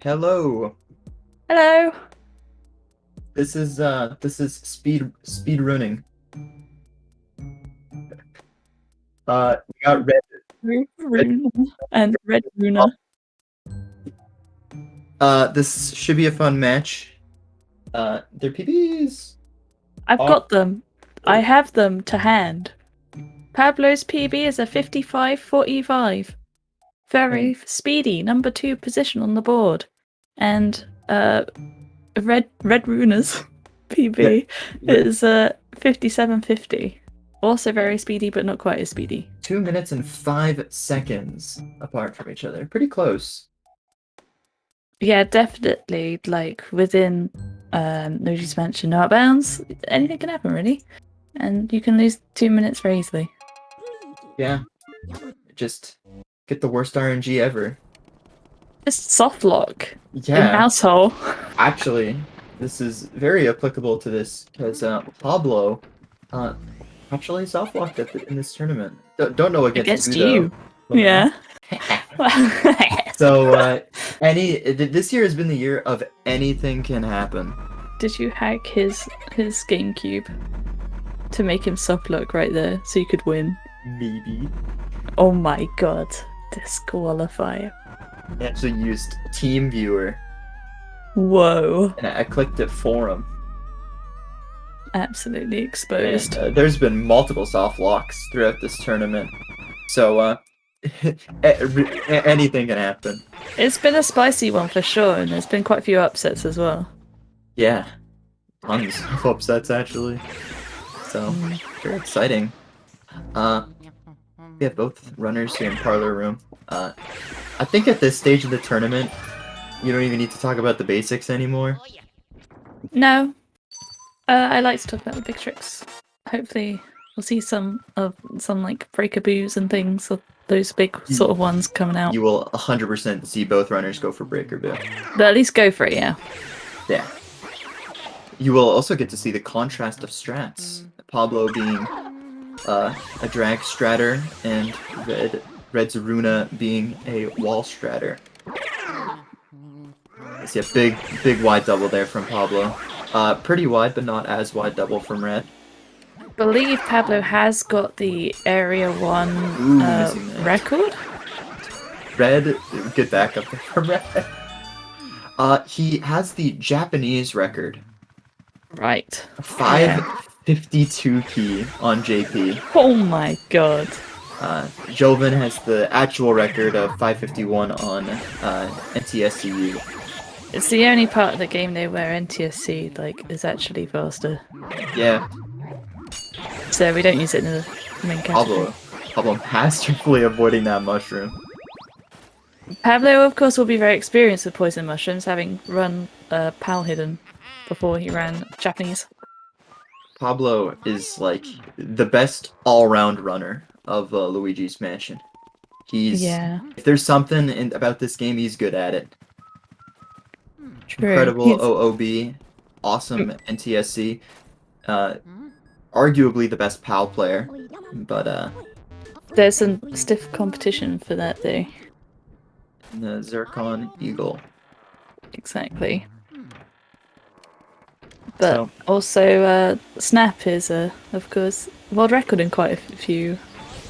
Hello. Hello. This is speed running. We got red. Runa and RedsRuna. This should be a fun match. Their PBs I've are got them. I have them to hand. Pablo's PB is a 55.45. Very speedy, number 2 position on the board. And RedsRuna's PB is 57.50. Also very speedy, but not quite as speedy. 2 minutes and 5 seconds apart from each other. Pretty close. Yeah, definitely. Like within Luigi's Mansion, no outbounds. Anything can happen, really, and you can lose 2 minutes very easily. Yeah. Just get the worst RNG ever. Just soft lock in Yeah. mouse hole. Actually, this is very applicable to this because Pablo actually soft locked in this tournament. Don't know Against who, you. though. Yeah. So this year has been the year of anything can happen. Did you hack his GameCube to make him soft lock right there so you could win? Maybe. Oh my god, disqualifier. I actually used TeamViewer. Whoa. And I clicked it for him. Absolutely exposed. And, there's been multiple soft locks throughout this tournament. So anything can happen. It's been a spicy one for sure, and there's been quite a few upsets as well. Yeah. Tons of upsets actually. So very exciting. We have both runners here in Parlor Room. I think at this stage of the tournament, you don't even need to talk about the basics anymore. No. I like to talk about the big tricks. Hopefully we'll see some like breakaboos and things, of those big sort of ones coming out. You will 100% see both runners go for breakaboo. But at least go for it, yeah. Yeah. You will also get to see the contrast of strats. Pablo being a drag stratter and RedsRuna being a wall stratter. I see a big wide double there from Pablo. Pretty wide, but not as wide double from Red. I believe Pablo has got the Area 1 record. Red, good backup there from Red. He has the Japanese record. Right. 552 key on JP. Oh my god. Joven has the actual record of 551 on NTSCU. It's the only part of the game though where NTSC is actually faster. Yeah. So we don't use it in the main category. Pablo masterfully avoiding that mushroom. Pablo, of course, will be very experienced with poison mushrooms, having run PAL Hidden before he ran Japanese. Pablo is like the best all-round runner of Luigi's Mansion. If there's something about this game, he's good at it. True. Incredible OOB, awesome NTSC, arguably the best PAL player, but there's some stiff competition for that though. The Zircon Eagle. Exactly. But also, Snap is, of course, world record in quite a few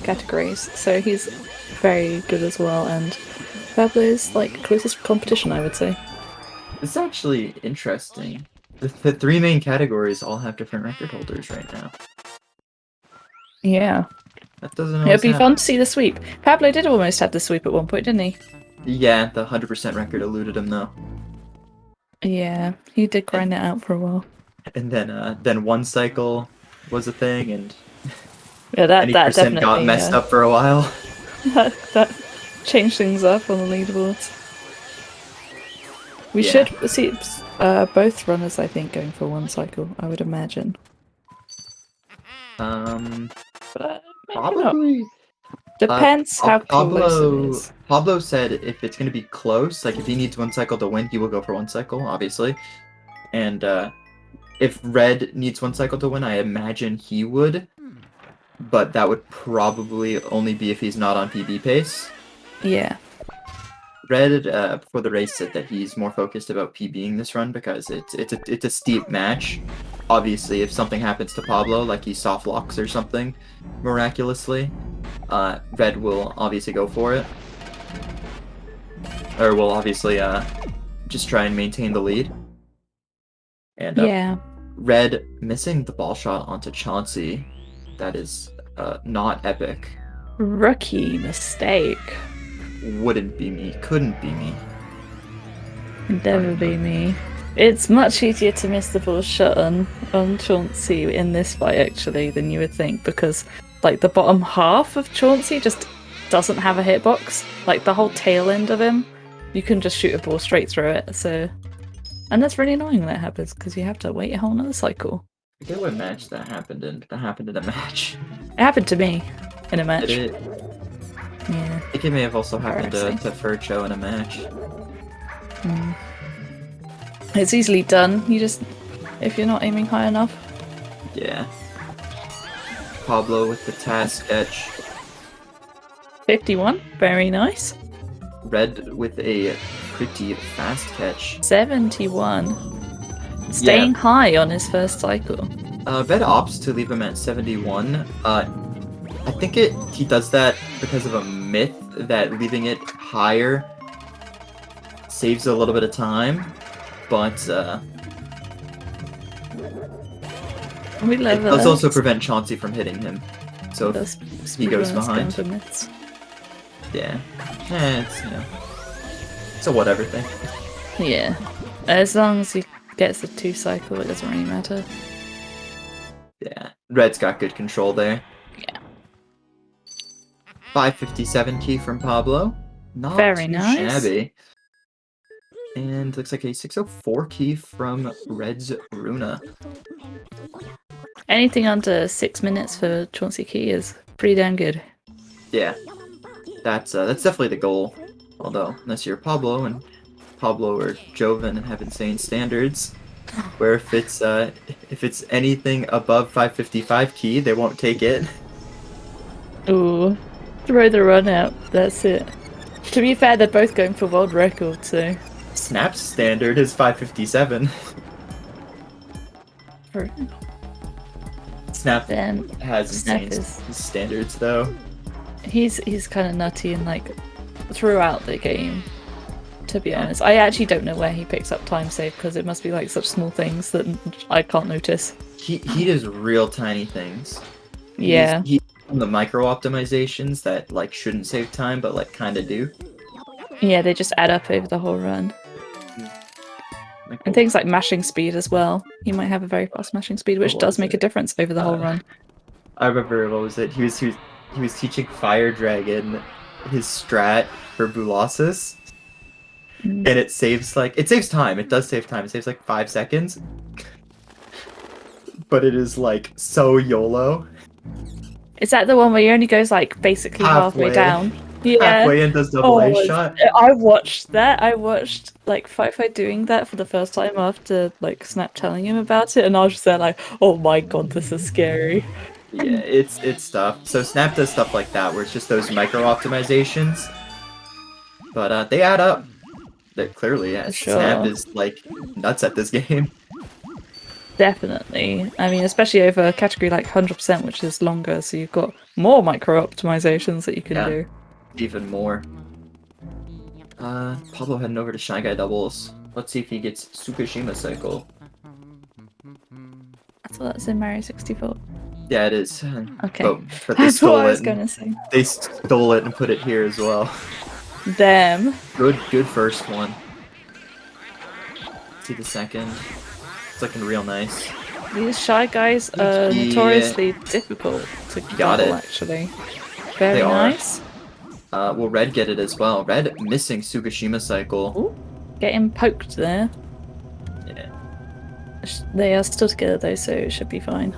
categories, so he's very good as well, and Pablo is closest competition, I would say. It's actually interesting. The three main categories all have different record holders right now. Yeah. That doesn't It'll be fun to see the sweep. Pablo did almost have the sweep at one point, didn't he? Yeah, the 100% record eluded him though. Yeah, he did grind it out for a while. And then one cycle was a thing, and yeah, that definitely got messed up for a while. that changed things up on the leaderboards. We should see both runners, I think, going for one cycle, I would imagine. But probably. Depends how close it is. Pablo said if it's going to be close, like if he needs one cycle to win, he will go for one cycle, obviously. And if Red needs one cycle to win, I imagine he would. But that would probably only be if he's not on PB pace. Yeah. Red before the race said that he's more focused about PBing this run because it's a steep match. Obviously, if something happens to Pablo, like he soft locks or something, miraculously, Red will obviously go for it, or will obviously just try and maintain the lead. And Yeah. Red missing the ball shot onto Chauncey. That is not epic. Rookie mistake. Wouldn't be me. Couldn't be me. Never be me. It's much easier to miss the ball shot on Chauncey in this fight, actually, than you would think, because, like, the bottom half of Chauncey just doesn't have a hitbox. Like, the whole tail end of him, you can just shoot a ball straight through it, so... And that's really annoying when that happens, because you have to wait a whole nother cycle. I forget what match that happened in. That happened in a match. It happened to me in a match. Did it? Yeah. I think it may have also happened to Furcho in a match. Mm. It's easily done. You just, if you're not aiming high enough. Yeah. Pablo with the task sketch. 51, very nice. Red with a pretty fast catch. 71. Staying high on his first cycle. Red opts to leave him at 71. I think he does that because of a myth that leaving it higher saves a little bit of time, but We love it does also prevent Chauncey from hitting him. So if he goes behind. Yeah. It's, you know, it's a whatever thing. Yeah. As long as he gets the 2 cycle, it doesn't really matter. Yeah. Red's got good control there. Yeah. 557 key from Pablo. Not Very too nice. shabby. And looks like a 604 key from RedsRuna. Anything under 6 minutes for Chauncey Key is pretty damn good. Yeah. That's definitely the goal. Although, unless you're Pablo, and Pablo or Joven have insane standards, where if it's anything above 555 key, they won't take it. Ooh. Throw the run out. That's it. To be fair, they're both going for world record, so... Snap's standard is 557. Snap Then has insane standards, though. He's kind of nutty and like throughout the game. To be honest, I actually don't know where he picks up time save because it must be like such small things that I can't notice. He does real tiny things. Yeah. He's the micro optimizations that like shouldn't save time but like kind of do. Yeah, they just add up over the whole run. And things like mashing speed as well. He might have a very fast mashing speed, which does make a difference over the whole run. I remember, what was it? He was teaching Fire Dragon his strat for Bulasis. And it saves time. It does save time. It saves like 5 seconds. But it is like so YOLO. Is that the one where he only goes like basically halfway down? Yeah. Halfway and does double A shot. I watched that. I watched like Fifi doing that for the first time after like Snap telling him about it, and I was just there like, oh my god, this is scary. Yeah, it's tough. So Snap does stuff like that where it's just those micro optimizations. But they add up. That clearly, yeah, Sure. Snap is like nuts at this game. Definitely. I mean, especially over a category like 100%, which is longer, so you've got more micro optimizations that you can do. Even more. Pablo heading over to Shy Guy doubles. Let's see if he gets Tsukishima cycle. I thought that's in Mario 64. Yeah, it is. Okay. But they That's stole what I it. was gonna say. They stole it and put it here as well. Damn. Good first one. See the second. It's looking real nice. These Shy Guys are notoriously difficult to double, actually. Very nice. Will Red get it as well? Red missing Tsukishima cycle. Ooh, getting poked there. Yeah. They are still together though, so it should be fine.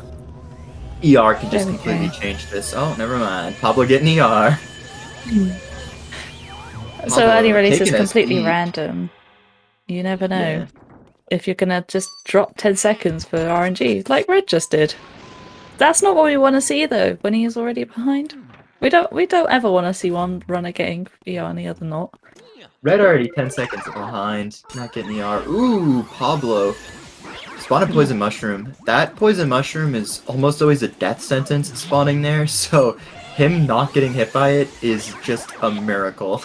ER can just completely change this. Oh, never mind. Pablo getting ER. So early release is completely random. You never know if you're gonna just drop 10 seconds for RNG, like Red just did. That's not what we want to see though. When he is already behind, we don't ever want to see one runner getting ER and the other not. Red already 10 seconds behind. Not getting the R. Ooh, Pablo. Spawn a poison mushroom. That poison mushroom is almost always a death sentence spawning there, so him not getting hit by it is just a miracle.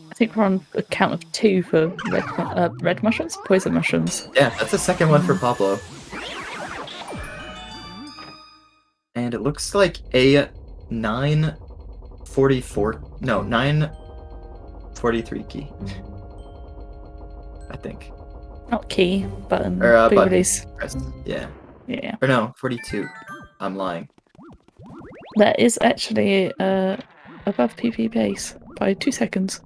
I think we're on a count of 2 for red mushrooms? Poison mushrooms. Yeah, that's the second one for Pablo. And it looks like a 9:44. No, 9:43 key. I think. Not key, button. Or Big button. release. Press. Yeah. Yeah. Or no, 42. I'm lying. That is actually above PB pace by 2 seconds.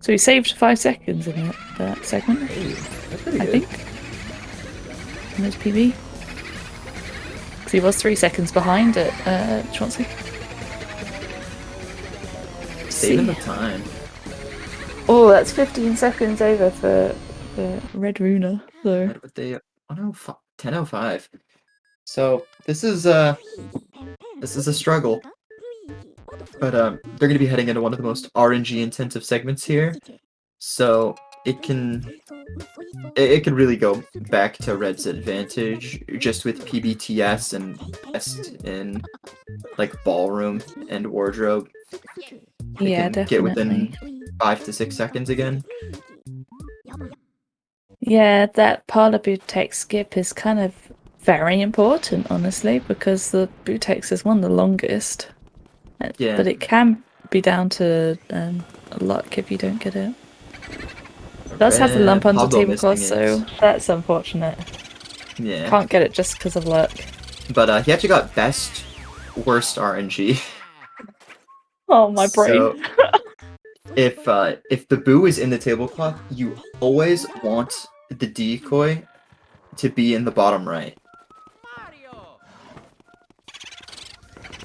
So he saved 5 seconds in that segment, That's pretty I good. think. In his PB. Because he was 3 seconds behind at Chauncey. Saving the time. Oh, that's 15 seconds over for RedsRuna. So What would they? 10:05. So this is a struggle, but they're gonna be heading into one of the most RNG intensive segments here, so it can really go back to Red's advantage just with PBTS and best in like ballroom and wardrobe. They yeah, can get definitely. within 5 to 6 seconds again. Yeah, that parlor Butex skip is kind of very important, honestly, because the Butex is one of the longest. Yeah. But it can be down to luck if you don't get it. It does have the lump under Pablo tablecloth, missing it. so that's unfortunate. Yeah. Can't get it just because of luck. But he actually got best worst RNG. Oh, my brain. So if the boo is in the tablecloth, you always want the decoy to be in the bottom right.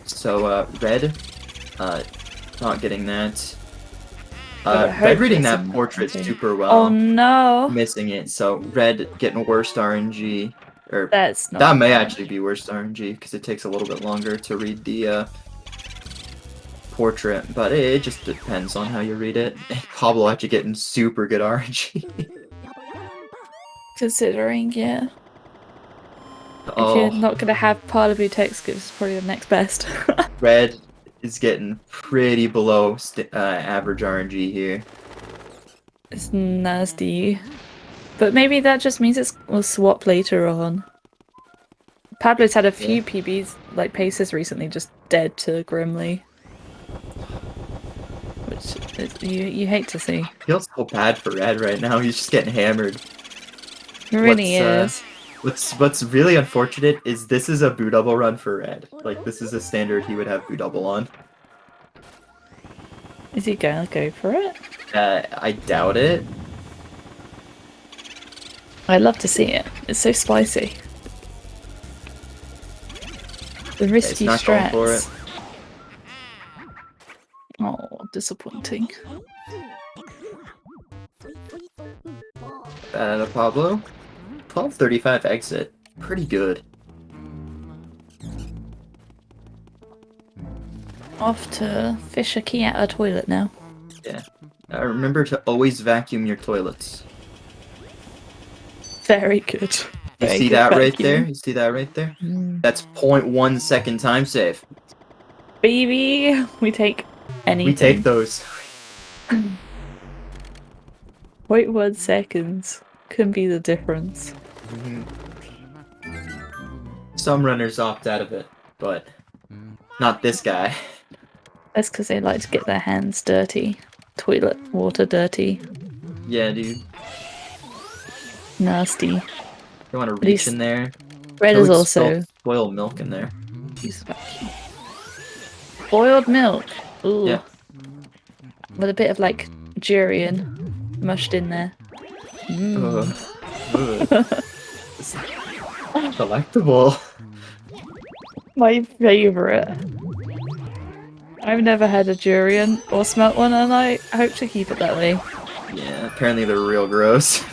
So red, not getting that. Red reading that portrait super well. Oh no! Missing it. So red getting worst RNG. Or That's not. that may actually be worst RNG because it takes a little bit longer to read the portrait, but it just depends on how you read it. Pablo actually getting super good RNG. Considering, yeah. Oh. If you're not gonna have Parlor Butex skips, it's probably the next best. Red is getting pretty below average RNG here. It's nasty. But maybe that just means we'll swap later on. Pablo's had a few PBs, like paces recently, just dead to Grimly. Which you hate to see. Feels so bad for Red right now. He's just getting hammered. It really is. What's really unfortunate is this is a boo double run for Red. Like this is a standard he would have boo double on. Is he gonna go for it? I doubt it. I'd love to see it. It's so spicy. The risky not going for it. strats. Oh, disappointing. Pablo. 12:35 exit. Pretty good. Off to fish a key out of a toilet now. Yeah. Remember to always vacuum your toilets. Very good. You see that right there? You see that right there? That's 0.1 second time save. Baby, we take anything. We take those. 0.1 seconds can be the difference. Some runners opt out of it, but not this guy. That's because they like to get their hands dirty. Toilet water dirty. Yeah, dude. Nasty. You want to reach in there. Red is also boiled milk in there. Boiled milk. Ooh. Yeah. With a bit of like durian mushed in there. Delectable. My favourite. I've never had a durian or smelt one, and I hope to keep it that way. Yeah, apparently they're real gross.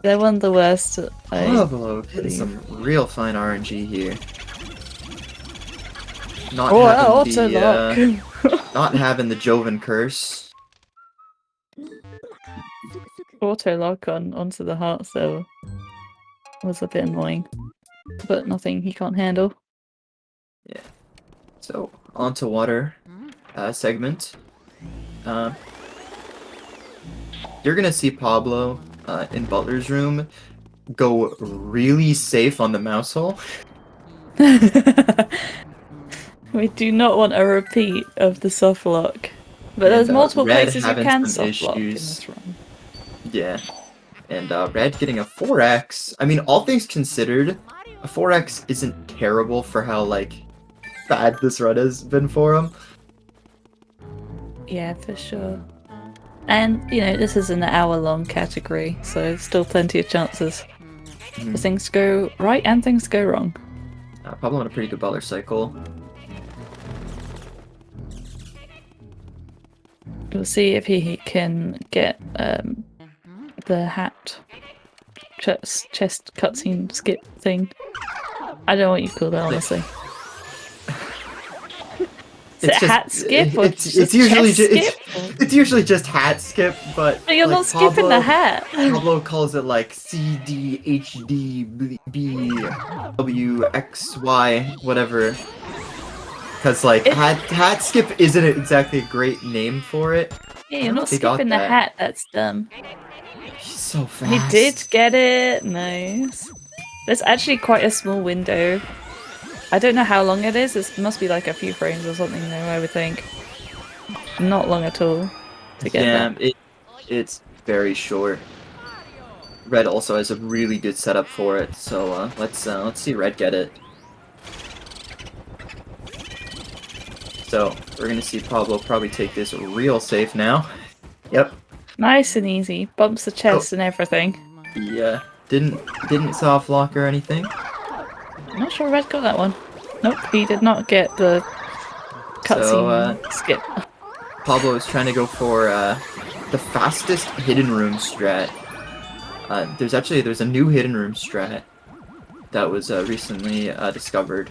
They're one of the worst. Pablo getting some real fine RNG here. Not having the Joven curse. auto lock onto the heart though was a bit annoying, but nothing he can't handle. Yeah. So onto water segment. You're gonna see Pablo in Butler's room go really safe on the mouse hole. We do not want a repeat of the soft lock. But And, there's multiple Red places you having can some soft lock in issues. this run. Yeah. And Red getting a 4x. I mean, all things considered, a 4x isn't terrible for how, like, bad this run has been for him. Yeah, for sure. And, you know, this is an hour-long category, so still plenty of chances for things to go right and things to go wrong. Pablo on a pretty good Butler cycle. We'll see if he can get the hat chest cutscene skip thing. I don't know what you call that, honestly. Is it hat skip or it's usually chest just skip? it's usually just hat skip, but You're like, not skipping the hat. Pablo calls it like C D H D B W X Y whatever. Because like hat skip isn't exactly a great name for it. Yeah, you're not skipping the hat. That's dumb. He's so fast. He did get it. Nice. There's actually quite a small window. I don't know how long it is. It must be like a few frames or something though, I would think. Not long at all to get that. It's very short. Red also has a really good setup for it, so let's see Red get it. So we're gonna see Pablo probably take this real safe now. Yep. Nice and easy. Bumps the chest and everything. Yeah. Didn't soft lock or anything. I'm not sure Red got that one. Nope, he did not get the cutscene skip. Pablo is trying to go for the fastest hidden room strat. There's a new hidden room strat that was recently discovered,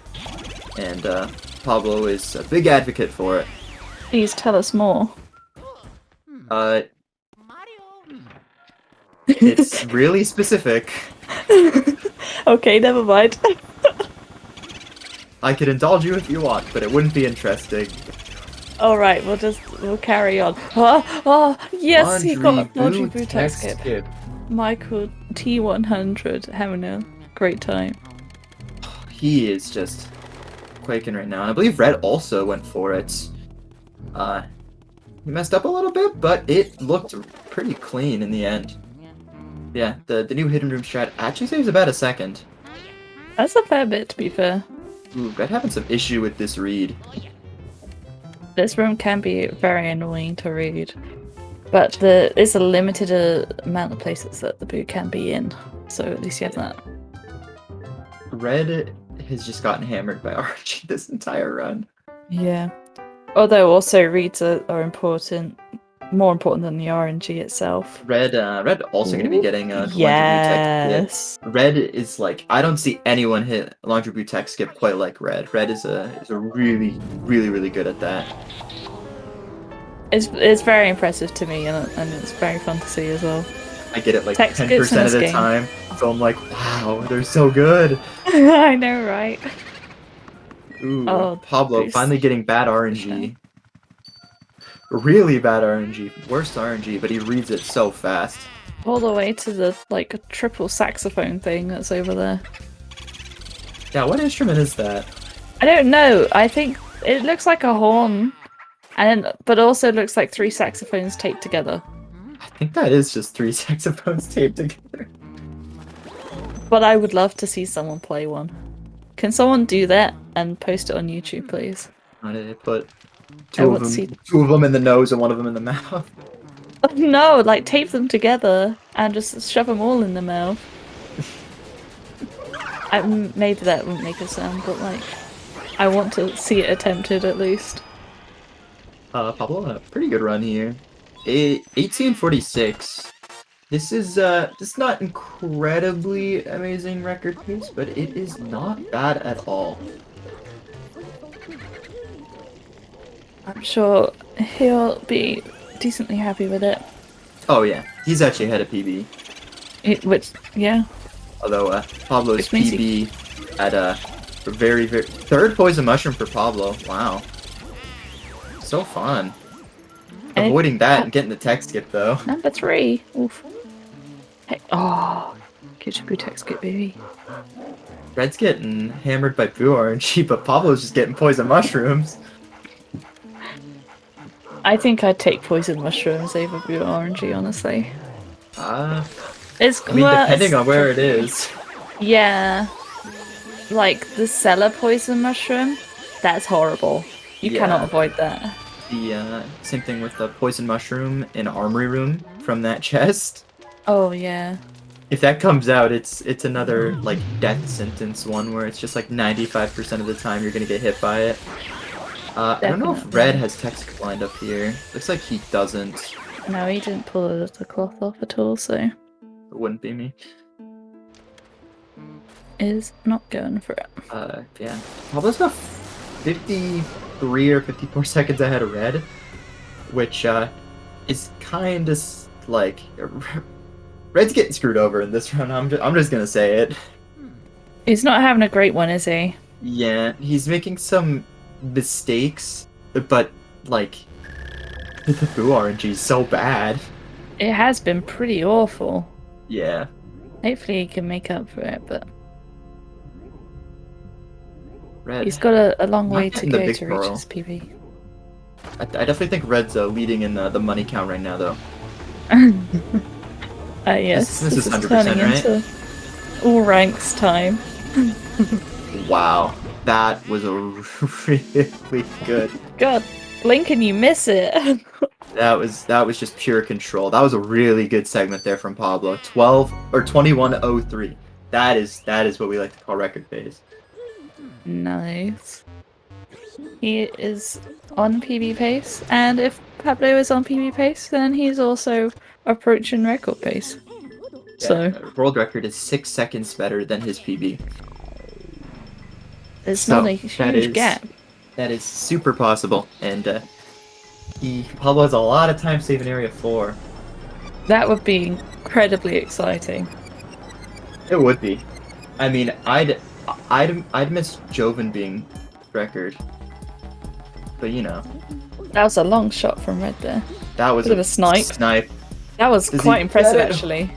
and Pablo is a big advocate for it. Please tell us more. It's really specific. Okay, never mind. I could indulge you if you want, but it wouldn't be interesting. Alright, we'll carry on. Oh yes, he got laundry boot skip. Michael T100 having a great time. He is just quaking right now, and I believe Red also went for it. He messed up a little bit, but it looked pretty clean in the end. Yeah, the new hidden room strat actually saves about a second. That's a fair bit, to be fair. Ooh, Red having some issue with this read. This room can be very annoying to read, but there's a limited amount of places that the boot can be in, so at least you have that. Red has just gotten hammered by RNG this entire run. Yeah. Although also reads are important, more important than the RNG itself. Red also going to be getting a yes. Red is like, I don't see anyone hit laundry boot tech skip quite like Red. Red is a really good at that. It's very impressive to me, and it's very fun to see as well. I get it like 10% of the time, so I'm like, wow, they're so good. I know, right? Ooh, Pablo finally getting bad RNG. Really bad RNG. Worst RNG, but he reads it so fast. All the way to the like triple saxophone thing that's over there. Yeah, what instrument is that? I don't know. I think it looks like a horn, but also looks like 3 saxophones taped together. I think that is just 3 saxophones taped together. But I would love to see someone play one. Can someone do that and post it on YouTube, please? Why did they put two of them in the nose and one of them in the mouth? No, like tape them together and just shove them all in the mouth. Maybe that wouldn't make a sound, but like, I want to see it attempted at least. Pablo had a pretty good run here. 1846. This is not incredibly amazing record pace, but it is not bad at all. I'm sure he'll be decently happy with it. Oh yeah, he's actually ahead of PB. Yeah. Although Pablo's Which means PB at a very third poison mushroom for Pablo. Wow, so fun. And Avoiding that and getting the tech skip though. number 3. Oof. Hey, oh, get your blue tech skip, baby. Red's getting hammered by blue RNG, but Pablo's just getting poison mushrooms. I think I'd take poison mushrooms over blue RNG, honestly. I It's mean, depending it's on where it is. Yeah, like the cellar poison mushroom. That's horrible. You cannot Yeah. avoid that. The same thing with the poison mushroom in Armory Room from that chest. Oh yeah. If that comes out, it's another like death sentence one where it's just like 95% of the time you're gonna get hit by it. I don't know if Definitely. Red has text lined up here. Looks like he doesn't. No, he didn't pull the cloth off at all, so It wouldn't be me. is not going for it. Yeah. Pablo's about 53 or 54 seconds ahead of Red, which is kind of like Red's getting screwed over in this run. I'm just gonna say it. He's not having a great one, is he? Yeah, he's making some mistakes, but like the Boo RNG is so bad. It has been pretty awful. Yeah. Hopefully he can make up for it, but Red. he's got a long Not way to getting the go big to reach pearl. his PB. I definitely think Red's leading in the money count right now, though. Yes, This is 100%, turning right? into all ranks time. Wow, that was a really good. God, blink and you miss it. That was just pure control. That was a really good segment there from Pablo. 12 or 21:03. That is what we like to call record pace. Nice. He is on PB pace, and if Pablo is on PB pace, then he's also approaching record pace. So World record is 6 seconds better than his PB. it's not a huge gap. That is super possible, and Pablo has a lot of time saving area 4. That would be incredibly exciting. It would be. I mean, I'd miss Joven being record, but you know, That was a long shot from Red there. that was Bit of a snipe. Snipe. That was Does quite he impressive, get it? actually.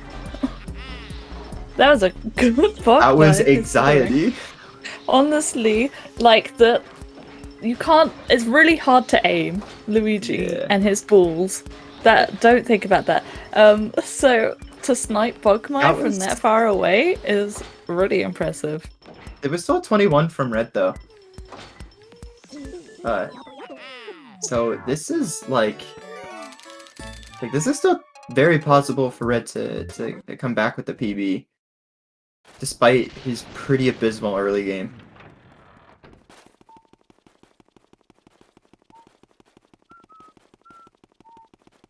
That was a good bug. That was though, anxiety. Honestly, like you can't. It's really hard to aim Luigi Yeah. and his balls. Don't think about that. So to snipe Bogmire from was- that far away is really impressive. It was still 21 from Red though. So this is like this is still very possible for Red to come back with the PB, despite his pretty abysmal early game.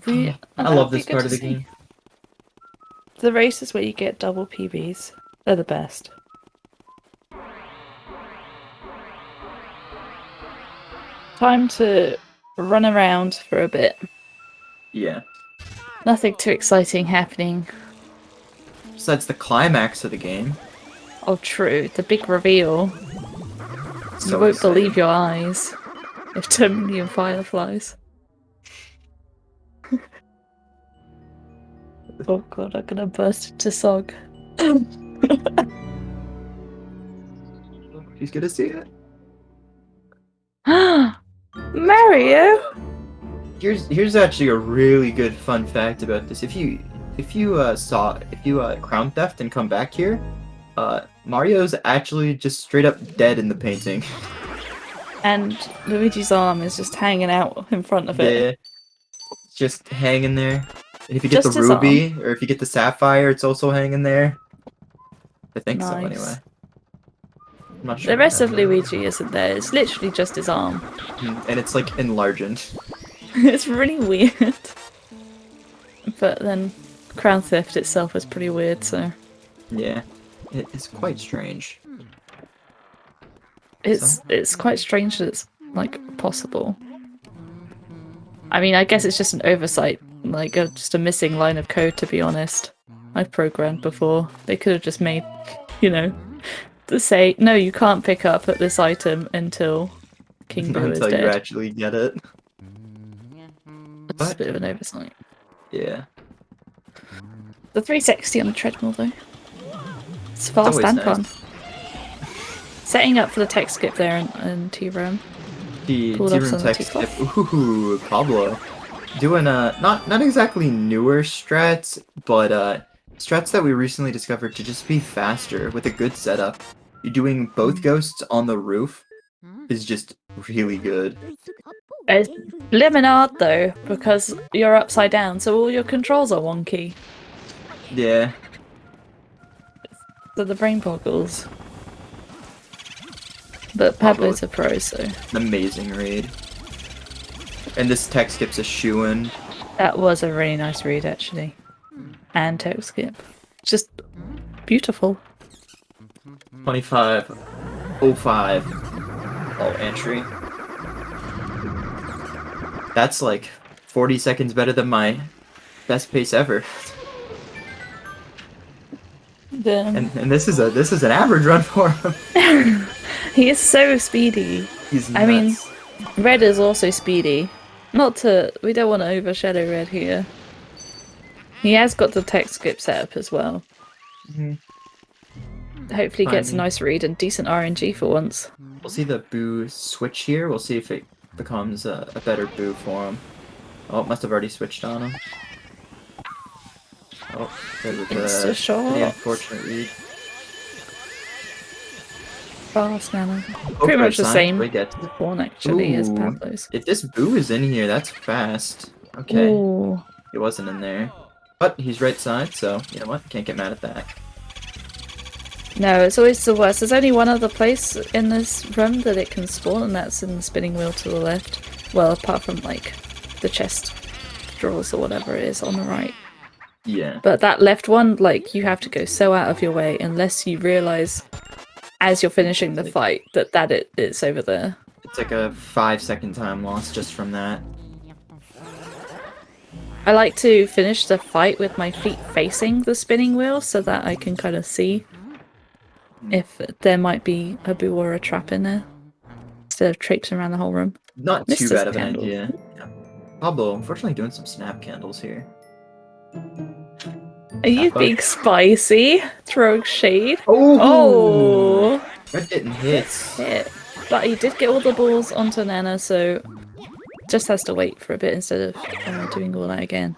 I love this part of the game. The races where you get double PBs, they're the best. Time to run around for a bit. Yeah. Nothing too exciting happening. Besides the climax of the game. Oh, true. The big reveal. So You won't exciting. believe your eyes. If 10 million fireflies. Oh god, I'm gonna burst into song. He's gonna see it. Mario! Here's actually a really good fun fact about this. If you crown theft and come back here, Mario's actually just straight up dead in the painting. And Luigi's arm is just hanging out in front of it. Yeah, just hanging there. And if you get Just the his ruby or if you get the sapphire, it's also hanging there. I think so, Nice. anyway. I'm not sure. The rest of Luigi isn't there. It's literally just his arm. And it's like enlarged. It's really weird. But then Crown Theft itself is pretty weird, so Yeah, it's quite strange. it's quite strange that it's like possible. I mean, I guess it's just an oversight like just a missing line of code, to be honest. I've programmed before. They could have just made, you know, to say, no, you can't pick up at this item until King Boo is Until you dead. actually get it. It's a bit of an oversight. Yeah. The 360 on the treadmill, though. It's fast always and nice. fun. Setting up for the tech skip there in T-Room. The Pulled off T-Room some tech T-cloth. skip. Ooh, Pablo. Doing not exactly newer strats, but strats that we recently discovered to just be faster with a good setup. You're doing both ghosts on the roof is just really good. It's blimmin' hard though, because you're upside down, so all your controls are wonky. Yeah. So the brain boggles. But Pablo's a pro, so An amazing raid. And this tech skip's a shoo-in. that was a really nice read actually. And tech skip. Just beautiful. 25:05. Oh, entry. That's like 40 seconds better than my best pace ever. And this is an average run for him. He is so speedy. He's nuts. I mean, Red is also speedy. We don't want to overshadow Red here. He has got the tech skip set up as well. Hopefully gets a nice read and decent RNG for once. We'll see the Boo switch here. We'll see if it becomes a better Boo for him. Oh, it must have already switched on him. Oh, good with It's the a shot. pretty unfortunate read. Fast manner. Both Pretty red much the signs, same we get one actually as Ooh. Pablo's. If this Boo is in here, that's fast. Okay. Ooh. He wasn't in there. But he's right side, so you know what? Can't get mad at that. No, it's always the worst. There's only one other place in this room that it can spawn, and that's in the spinning wheel to the left. Well, apart from like the chest drawers or whatever it is on the right. Yeah. But that left one, like, you have to go so out of your way unless you realise as you're finishing the fight that it's over there. It's like a 5-second time loss just from that. I like to finish the fight with my feet facing the spinning wheel so that I can kind of see if there might be a boo or a trap in there instead of traipsing around the whole room. Not Missed too this bad of an candle. idea. Yeah. Pablo, unfortunately doing some snap candles here. Are you being spicy? Throwing shade? Oh! Oh! Red getting hits. Hit. But he did get all the balls onto Nana, so just has to wait for a bit instead of doing all that again.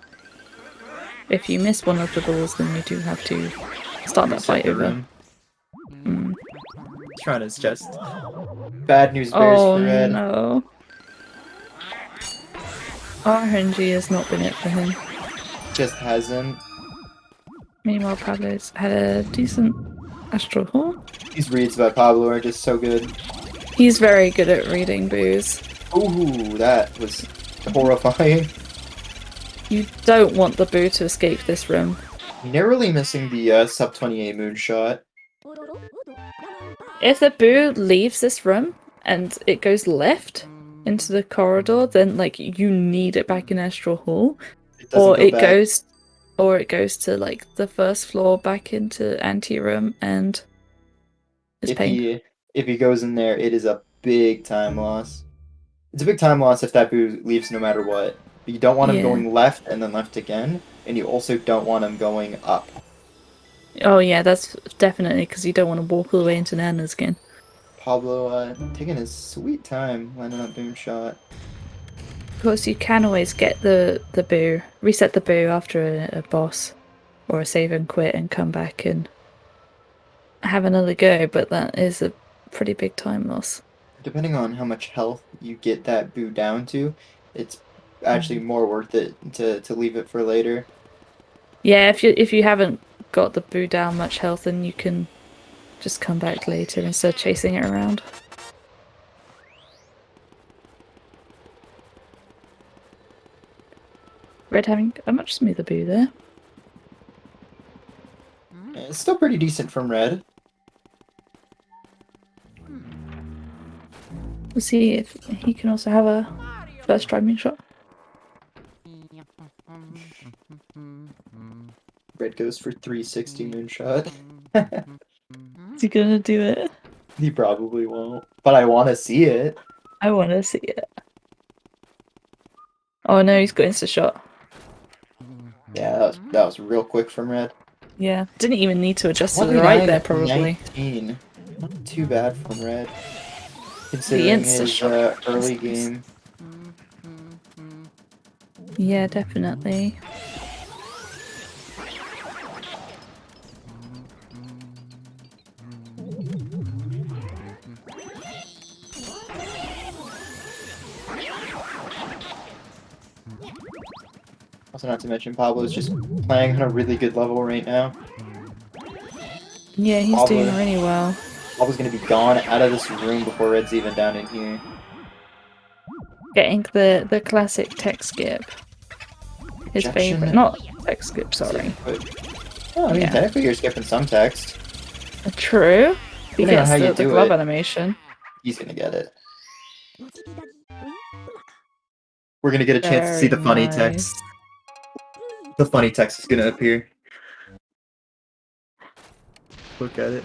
If you miss one of the balls, then you do have to start that fight over. Trying to just bad news bears for Red. Oh no. RNG has not been it for him. Just hasn't. Meanwhile, Pablo's had a decent astral horn. These reads by Pablo are just so good. He's very good at reading boos. Ooh, that was horrifying. You don't want the boo to escape this room. Narrowly missing the sub 28 moonshot. If the boo leaves this room and it goes left into the corridor, then like you need it back in Astral Hall, or it goes to like the first floor back into anteroom, and it's pain. If he goes in there, it is a big time loss. It's a big time loss if that boo leaves no matter what. But you don't want him going left and then left again, and you also don't want him going up. Oh yeah, that's definitely because you don't want to walk all the way into Nana's again. Pablo taking his sweet time landing that boom shot. Of course, you can always get the boo, reset the boo after a boss or a save and quit and come back and have another go, but that is a pretty big time loss. Depending on how much health you get that boo down to, it's actually more worth it to leave it for later. Yeah, if you haven't got the boo down much health, then you can just come back later instead of chasing it around. Red having a much smoother boo there. It's still pretty decent from Red. We'll see if he can also have a first driving shot. red goes for 360 moonshot. Is he gonna do it? He probably won't, but I want to see it. I want to see it. Oh no, he's got insta shot. Yeah, that was real quick from red. Yeah, didn't even need to adjust to the right there, probably. 19. Not too bad from red, The considering insta his shot. early game. Yeah, definitely. Also, not to mention, Pablo's just playing on a really good level right now. Yeah, he's Pablo- doing really well. Pablo's gonna be gone out of this room before red's even down in here. Getting the classic tech skip. His Rejection. favorite. Not tech skip, sorry. Oh, I mean, Yeah. technically you're skipping some text. True. He Depending on gets how you the do glove it. animation. He's gonna get it. We're gonna get a chance to see the Very funny nice. text. The funny text is gonna appear. Look at it.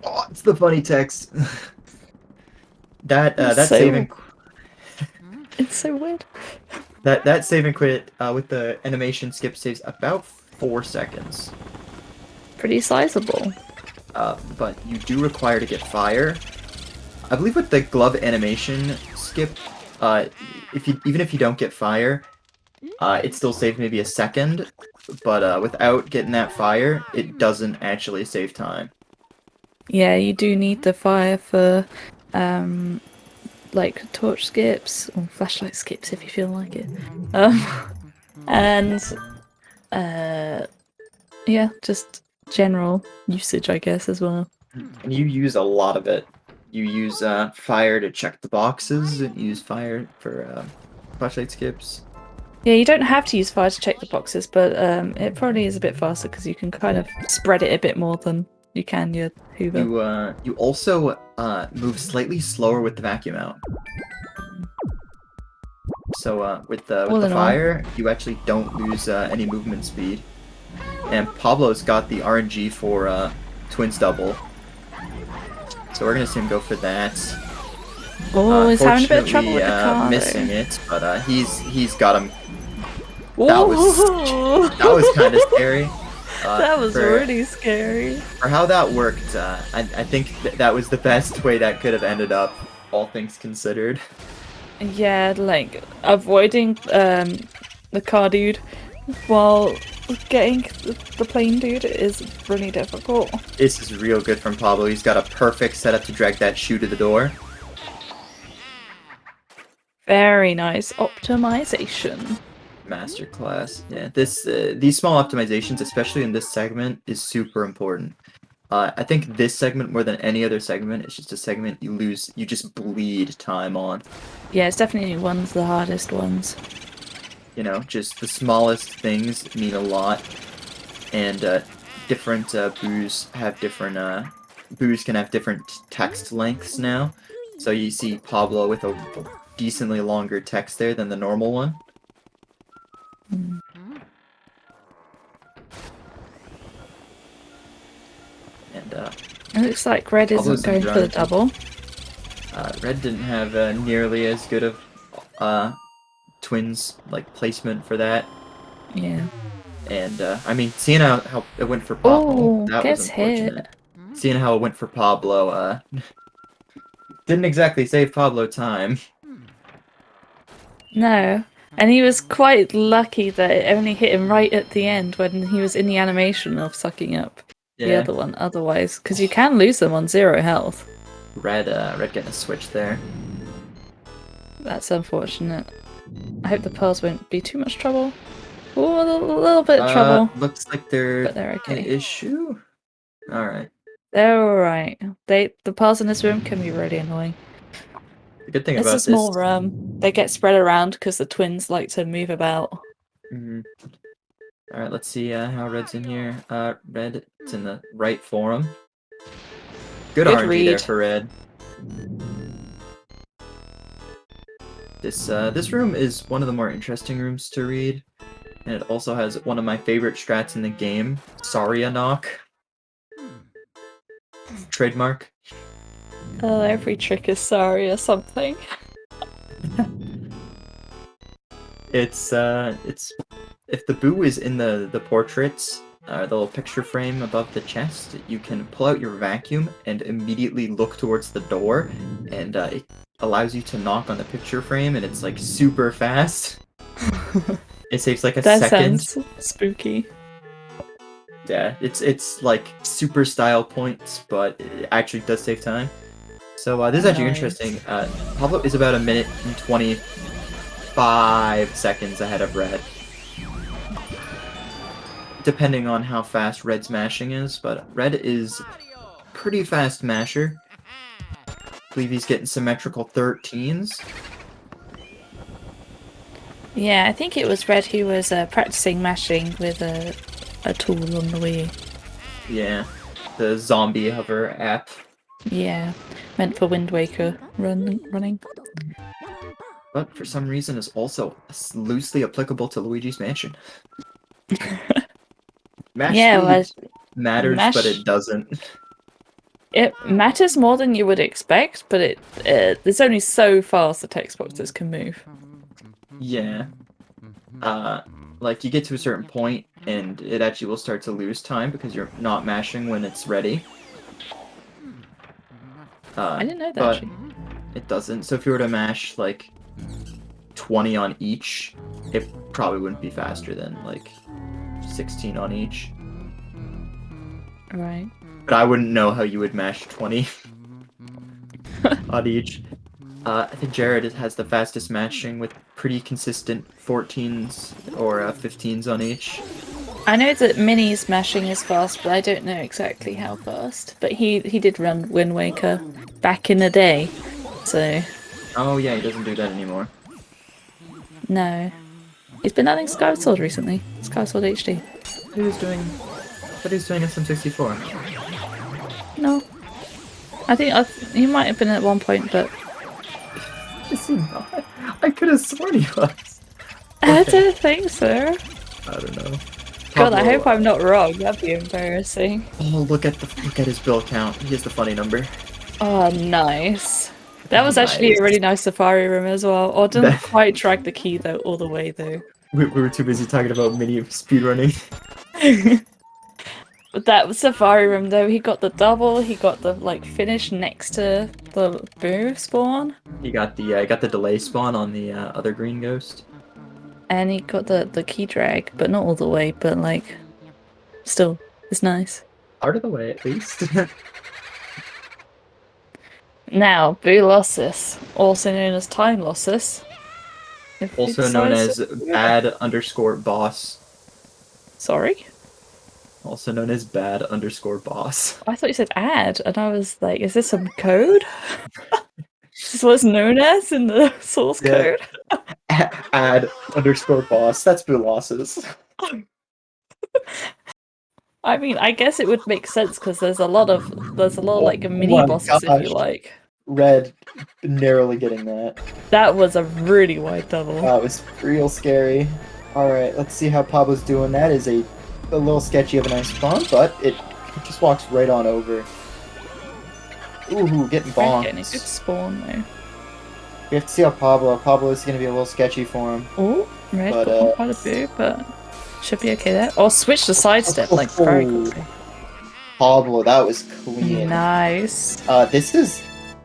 Oh, it's the funny text. that It's save and It's so weird. that save and quit with the animation skip saves about 4 seconds. Pretty sizable. But you do require to get fire. I believe with the glove animation skip, even if you don't get fire, it still saves maybe a second. But without getting that fire, it doesn't actually save time. Yeah, you do need the fire for like torch skips or flashlight skips if you feel like it. And yeah, just general usage, I guess, as well. And you use a lot of it. You use fire to check the boxes, and you use fire for flashlight skips. Yeah, you don't have to use fire to check the boxes, but it probably is a bit faster because you can kind of spread it a bit more than you can your Hoover. You also move slightly slower with the vacuum out. So with the fire, you actually don't lose any movement speed. And Pablo's got the RNG for twins double. So we're gonna see him go for that. Oh, he's having a bit of trouble with the car. Missing it, but he's got him. That was kind of scary. That was really scary. For how that worked, I think that was the best way that could have ended up, all things considered. Yeah, like avoiding the car dude while getting the plane dude is really difficult. This is real good from Pablo. He's got a perfect setup to drag that shoe to the door. Very nice optimization. Masterclass. Yeah, these small optimizations, especially in this segment, is super important. I think this segment more than any other segment, it's just a segment you just bleed time on. Yeah, it's definitely one of the hardest ones. You know, just the smallest things mean a lot, and different boos have different boos can have different text lengths now. So you see Pablo with a decently longer text there than the normal one. Mm. And it looks like red isn't going for the double. Red didn't have nearly as good of twins like placement for that. Yeah. And I mean, seeing how it went for Pablo, that was unfortunate. Hit. Seeing how it went for Pablo, didn't exactly save Pablo time. No. And he was quite lucky that it only hit him right at the end when he was in the animation of sucking up the other one. Otherwise, because you can lose them on 0 health. Red getting a switch there. That's unfortunate. I hope the pearls won't be too much trouble. Oh, a little bit of trouble. Looks like they're okay. an issue. All right. They're alright. The pearls in this room can be really annoying. The good thing it's about a small room. They get spread around because the twins like to move about. Mm-hmm. All right, let's see how Red's in here. Red, it's in the right forum. Good RNG read there for Red. This room is one of the more interesting rooms to read. And it also has one of my favorite strats in the game, Saria knock. Trademark. Oh, every trick is sorry or something. It's if the boo is in the portraits, the little picture frame above the chest, you can pull out your vacuum and immediately look towards the door, and it allows you to knock on the picture frame, and it's like super fast. It saves like a That second. sounds spooky. Yeah, it's like super style points, but it actually does save time. So this is actually Nice. interesting. Pablo is about 1 minute and 25 seconds ahead of Red. Depending on how fast Red's mashing is, but Red is pretty fast masher. I believe he's getting symmetrical 13s. Yeah, I think it was Red who was practicing mashing with a tool on the Wii. Yeah, the zombie hover app. Yeah, meant for Wind Waker running. But for some reason is also loosely applicable to Luigi's Mansion. Mash Yeah, well, speed matters, mash- but it doesn't. It matters more than you would expect, but there's only so fast the text boxes can move. Yeah. Like you get to a certain point, and it actually will start to lose time because you're not mashing when it's ready. I didn't know that. But Actually. it doesn't. So if you were to mash like 20 on each, it probably wouldn't be faster than like 16 on each. Right. But I wouldn't know how you would mash 20 on each. I think Jared has the fastest mashing with pretty consistent 14s or 15s on each. I know that Minnie's mashing is fast, but I don't know exactly how fast. But he did run Wind Waker back in the day, so Oh yeah, he doesn't do that anymore. no. He's been adding Skyward Sword recently. Skyward Sword HD. He was doing. I thought he was doing SM64. No. I think he might have been at one point, but Is he not? I could have sworn he was. I Okay. don't think so. I don't know. God, I Pablo, hope I'm not wrong. That'd be embarrassing. Oh, look at his bill count. He has the funny number. Oh, nice. That was actually Nice. a really nice safari room as well. Oh, didn't That- quite drag the key though all the way though. We were too busy talking about mini speedrunning. But that safari room though, he got the double. He got the like finish next to the boo spawn, He got the delay spawn on the other green ghost. and he got the key drag, but not all the way. But like, still, it's nice. Part of the way, at least. Now, boo losses, also known as time losses. If he Also known decides as to- bad_boss. Sorry? Also known as bad_boss. I thought you said add, and I was like, is this some code? Is this what's known as in the source Yeah. code? Add_boss. That's boo losses. I mean, I guess it would make sense because there's a lot of like mini my bosses if you gosh. like. Red narrowly getting that. That was a really wide double. That was real scary. Alright, let's see how Pablo's doing. That is a little sketchy of a nice spawn, but it just walks right on over. Ooh, getting Red getting a bonked. good spawn though. We have to see how Pablo is going to be a little sketchy for him. Oh, red But, got quite a boo, but should be okay there. Or switch to sidestep like very quickly. Pablo, that was clean. Nice. This is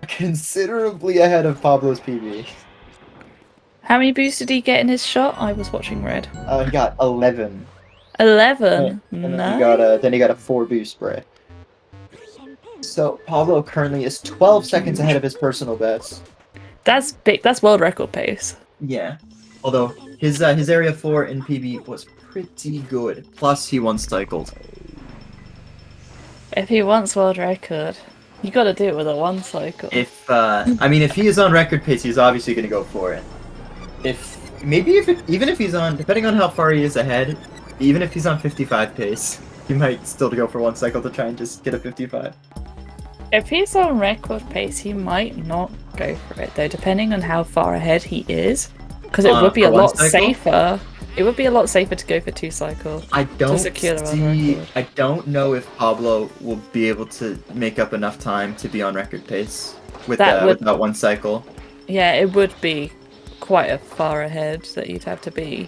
considerably ahead of Pablo's PB. How many boos did he get in his shot? I was watching red. He got 11. 11. And then Nice. he got a 4 boost spray. So Pablo currently is 12 seconds ahead of his personal best. That's big. That's world record pace. Yeah. Although his area 4 in PB was pretty good. Plus he once cycled. If he wants world record, you got to do it with a one cycle. If he is on record pace, he's obviously gonna go for it. Even if he's on, depending on how far he is ahead, even if he's on 55 pace, he might still go for one cycle to try and just get a 55. If he's on record pace, he might not go for it though, depending on how far ahead he is. Because it would be For a one lot cycle? safer It would be a lot safer to go for 2-cycle. I don't secure the world see. record. I don't know if Pablo will be able to make up enough time to be on record pace with That would, with that 1 cycle. yeah, it would be quite a far ahead that you'd have to be.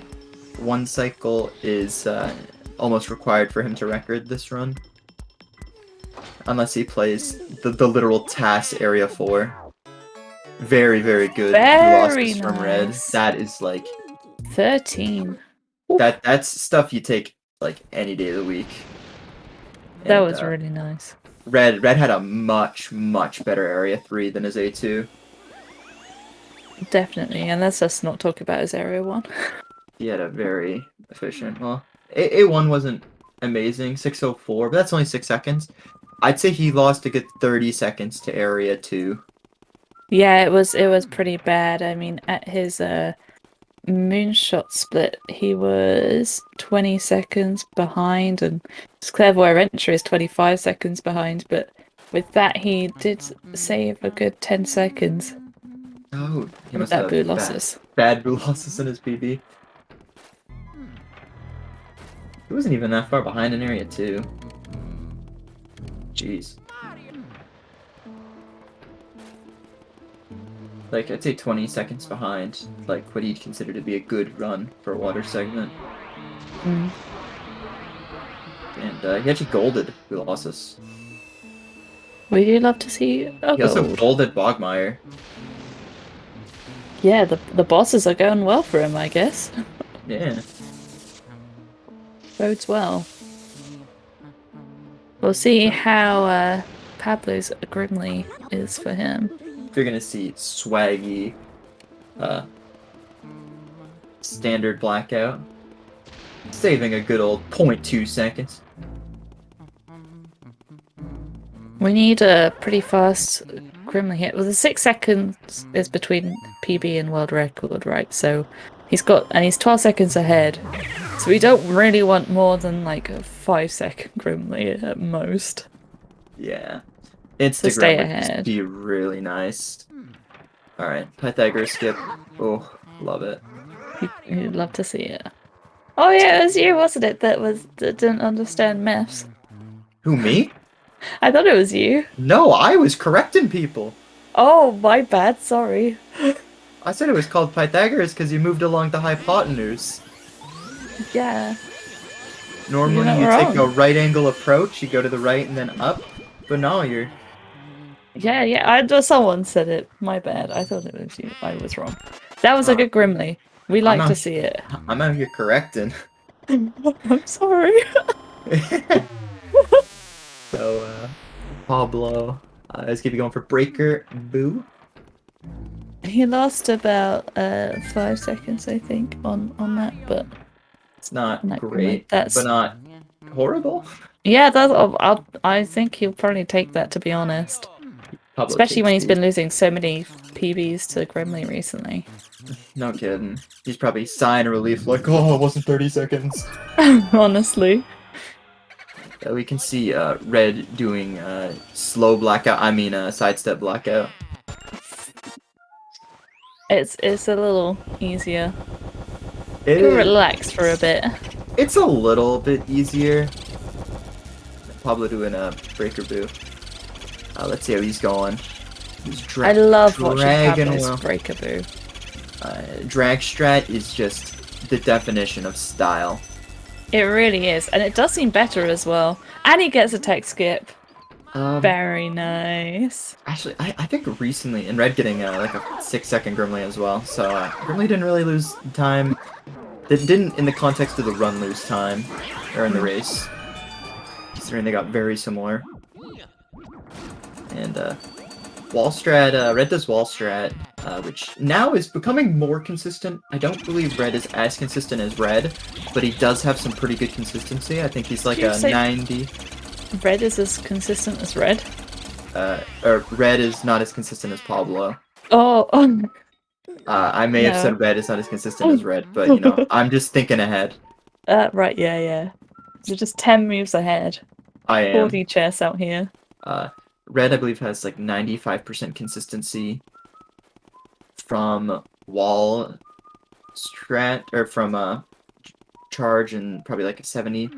1 cycle is almost required for him to record this run, unless he plays the literal TAS Area 4. Very, very good Very velocities from Red. nice. That is like 13. that's stuff you take like any day of the week. That And, was really nice. Red had a much better Area 3 than his A2. Definitely, and let's just not talk about his Area 1. He had a very efficient. Well, A1 wasn't amazing, 604, but that's only 6 seconds. I'd say he lost a good 30 seconds to Area 2. Yeah, it was pretty bad. I mean, at his moonshot split, he was 20 seconds behind, and his clairvoyant entry is 25 seconds behind. But with that, he did save a good 10 seconds. Oh, he With must that have blue losses. bad blue losses in his PB. He wasn't even that far behind in Area 2. Jeez. Like, I'd say 20 seconds behind, like, what he'd consider to be a good run for a water segment. Mm. And he actually golded Colossus. Would you love to see a He also gold? golded Bogmire. Yeah, the bosses are going well for him, I guess. Yeah. Bodes well. We'll see how Pablo's Grimly is for him. You're gonna see swaggy, standard blackout. Saving a good old 0.2 seconds. We need a pretty fast Grimly hit. Well, the 6 seconds is between PB and world record, right? So he's 12 seconds ahead. So we don't really want more than like a 5-second Grimly at most. Yeah. stay Instagram would ahead. just be really nice. Alright, Pythagoras skip. Oh, love it. You'd love to see it. Oh yeah, it was you, wasn't it? That didn't understand maths. Who, me? I thought it was you. No, I was correcting people. Oh, my bad. Sorry. I said it was called Pythagoras because you moved along the hypotenuse. Yeah. Normally You're you not take a wrong. right angle approach, you go to the right and then up, but no, you're... Yeah. I just someone said it. My bad. I thought it was you. I was wrong. That was a good Grimly. We like to see it. I'm out here correcting. I'm sorry. So, Pablo is going to be going for Breaker Boo. He lost about 5 seconds, I think, on that, but It's not Not great, that's- but not horrible. yeah, I think he'll probably take that, to be honest. Pablo Especially takes when he's the- been losing so many PBs to Grimly recently. No kidding. He's probably sighing relief like, oh, it wasn't 30 seconds. Honestly. We can see Red doing slow blackout, sidestep blackout. It's a little easier. It You is, relax for a bit. it's a little bit easier. Pablo doing a Breaker Boo. Let's see how he's going. He's I love watching dragging Pablo's well. Breakaboo. Drag strat is just the definition of style. It really is, and it does seem better as well. And he gets a tech skip. Very nice. Actually, I think recently, and Red getting like a 6-second Grimly as well, so Grimly didn't really lose time. It didn't in the context of the run lose time, or in the race, considering they got very similar. And wall strat, Red does wall strat, which now is becoming more consistent. I don't believe Red is as consistent as Red, but he does have some pretty good consistency. I think he's like a 90. Red is as consistent as Red? Or Red is not as consistent as Pablo. Oh. I may have said Red is not as consistent as Red, but you know, I'm just thinking ahead. Right, yeah. You're just 10 moves ahead. I am. 40 chess out here. Red, I believe, has like 95% consistency from wall strat, or from charge and probably like a 70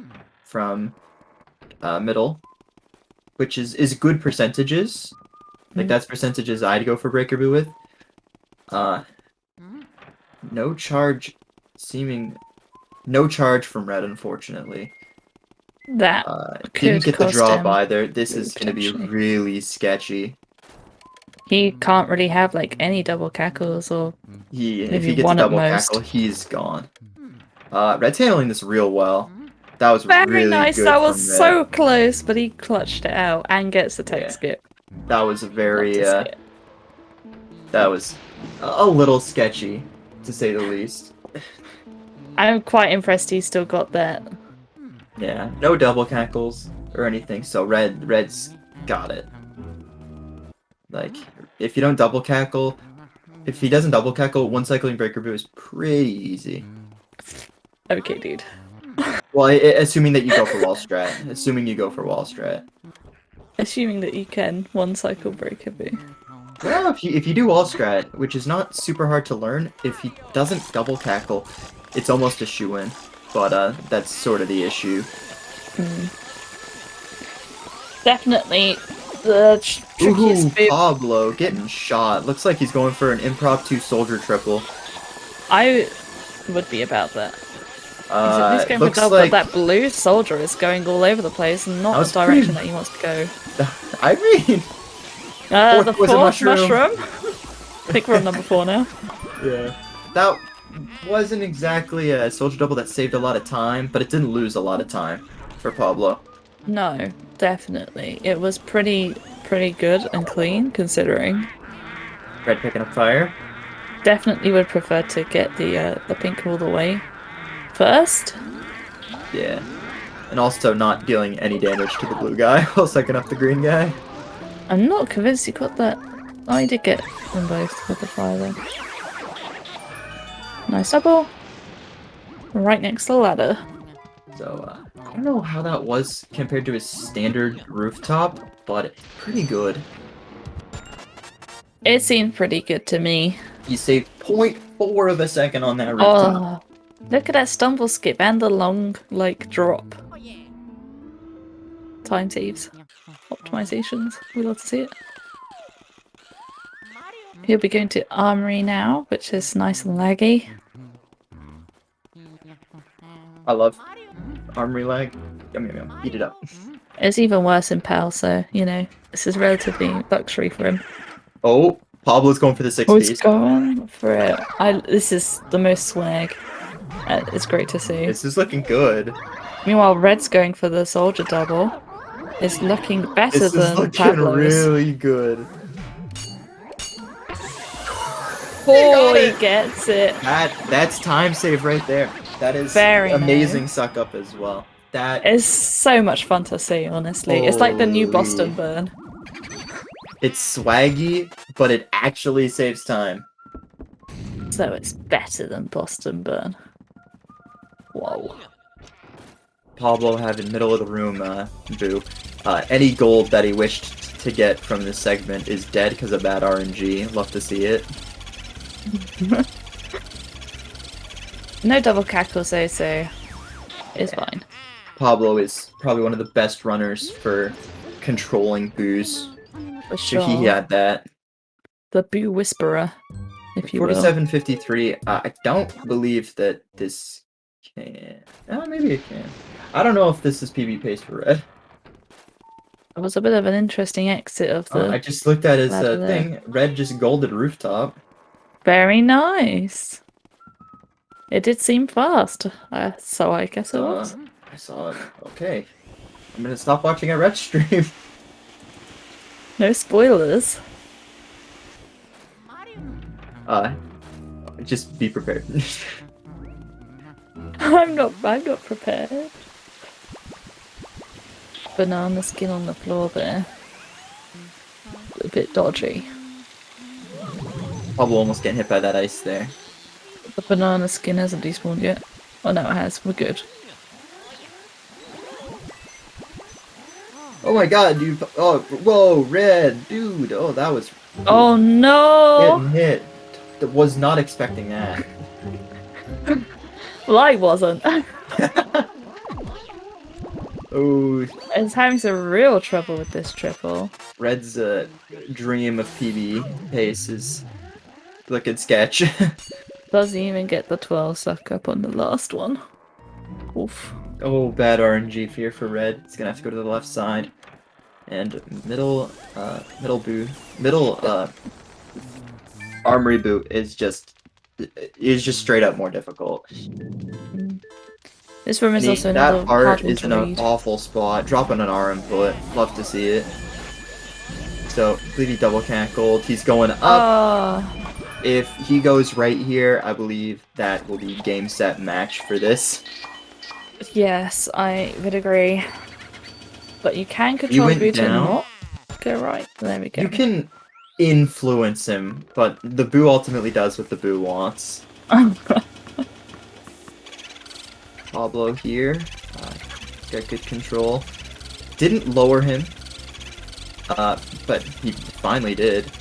from middle, which is good percentages. Like that's percentages I'd go for Breaker Boo with. No charge, no charge from Red, unfortunately. That Didn't could get the cost drop him either. This is going to be potentially. really sketchy. He can't really have like any double cackles or If maybe he gets a one at double most. cackle, he's gone. Red's handling this real well. That was Very really nice. good That was from Red. so close, but he clutched it out and gets the tech Yeah. skip. That was Love very to see it. that was a little sketchy, to say the least. I'm quite impressed he still got that. Yeah, no double cackles or anything, so Red's got it. Like, if you don't double cackle, if he doesn't double cackle, one cycling Breaker Boo is pretty easy. Okay, dude. Well, assuming that you go for wall strat. Assuming you go for wall strat. Assuming that you can one cycle Breaker Boo. Well, if you do wall strat, which is not super hard to learn, if he doesn't double cackle, it's almost a shoo-in. But that's sort of the issue. Definitely the trickiest Ooh, move. Pablo getting shot. Looks like he's going for an impromptu soldier triple. I would be about that. He's at least going for Looks double, like but that blue soldier is going all over the place and not the direction that he wants to go. I mean, The was a fourth mushroom. I think we're on number 4 now. Yeah, that wasn't exactly a soldier double that saved a lot of time, but it didn't lose a lot of time for Pablo. No, definitely. It was pretty good and clean considering. Red picking up fire. Definitely would prefer to get the pink all the way first. Yeah, and also not dealing any damage to the blue guy while sucking up the green guy. I'm not convinced you got that. Oh, you did get them both with the fire then. Nice double. Right next to the ladder. So, I don't know how that was compared to his standard rooftop, but it's pretty good. It seemed pretty good to me. He saved 0.4 of a second on that rooftop. Oh, look at that stumble skip and the long, like, drop. Time saves. Optimizations. We love to see it. He'll be going to Armory now, which is nice and laggy. I love armory lag. Yum yum yum. Eat it up. It's even worse in PAL, so, you know, this is relatively luxury for him. Oh, Pablo's going for the 6 Oh, piece. he's going for it. This is the most swag. It's great to see. This is looking good. Meanwhile, Red's going for the soldier double. It's looking better This is than looking Pablo's. really good. Oh, he gets it. That's time save right there. That is Very amazing nice. suck up as well. That It's so much fun to see, honestly. It's like the new Holy. Boston burn. it's swaggy, but it actually saves time. So it's better than Boston burn. Whoa. Pablo having middle of the room boo. Any gold that he wished to get from this segment is dead because of bad RNG. Love to see it. No double cackles though, so it's fine. Pablo is probably one of the best runners for controlling boos. For So sure. he had that. The Boo Whisperer, if you will. 4753. I don't believe that this can. Oh, maybe it can. I don't know if this is PB pace for Red. It was a bit of an interesting exit of the. I just looked at his ladder there. thing. Red just golded rooftop. Very nice. It did seem fast, so I guess it was. I saw it. Okay. I'm gonna stop watching a Red stream. No spoilers. Just be prepared. I'm not prepared. Banana skin on the floor there. A bit dodgy. Pablo almost getting hit by that ice there. The banana skin hasn't despawned yet. Oh no, it has. We're good. Oh my god, dude. Oh, whoa, Red, dude. Oh, that was Oh no! getting hit. Was not expecting that. Well, I wasn't. Oh, Is having some real trouble with this triple. Red's dream of PB pace is looking sketch. Doesn't even get the 12 suck up on the last one. Oof. Oh, bad RNG fear for Red. He's gonna have to go to the left side. And middle armory boot is just straight up more difficult. This room is And also another that hard art one is to in an read. awful spot. Dropping an R input. Love to see it. So, I believe he double cackled. He's going up. Ah, If he goes right here, I believe that will be game, set, match for this. yes, I would agree. But you can You control the went boot to down. not go right. There we go. You can influence him, but the Boo ultimately does what the Boo wants. Pablo here. Got good control. Didn't lower him. But he finally did.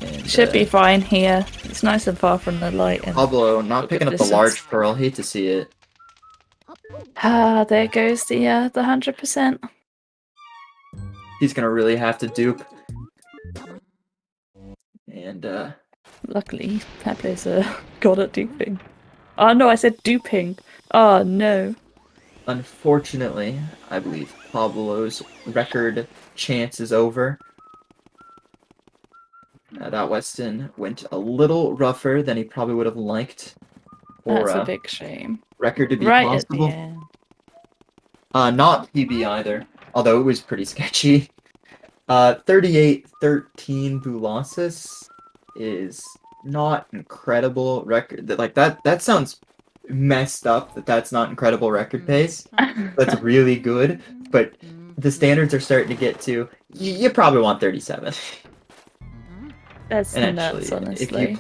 And, Should be fine here. It's nice and far from the light. And Pablo not good picking up the distance. large pearl. Hate to see it. Ah, there goes the 100%. He's gonna really have to dupe. And Luckily, Pablo's good at duping. Oh no, I said duping. Oh no. unfortunately, I believe Pablo's record chance is over. That Weston went a little rougher than he probably would have liked for That's a big shame. record to be Right at the possible. end. Not PB either, although it was pretty sketchy. 38-13 Bulasis is not incredible record. Like that sounds messed up. That's not incredible record pace. That's really good, but the standards are starting to get to. You probably want 37. That's And nuts, actually, if honestly.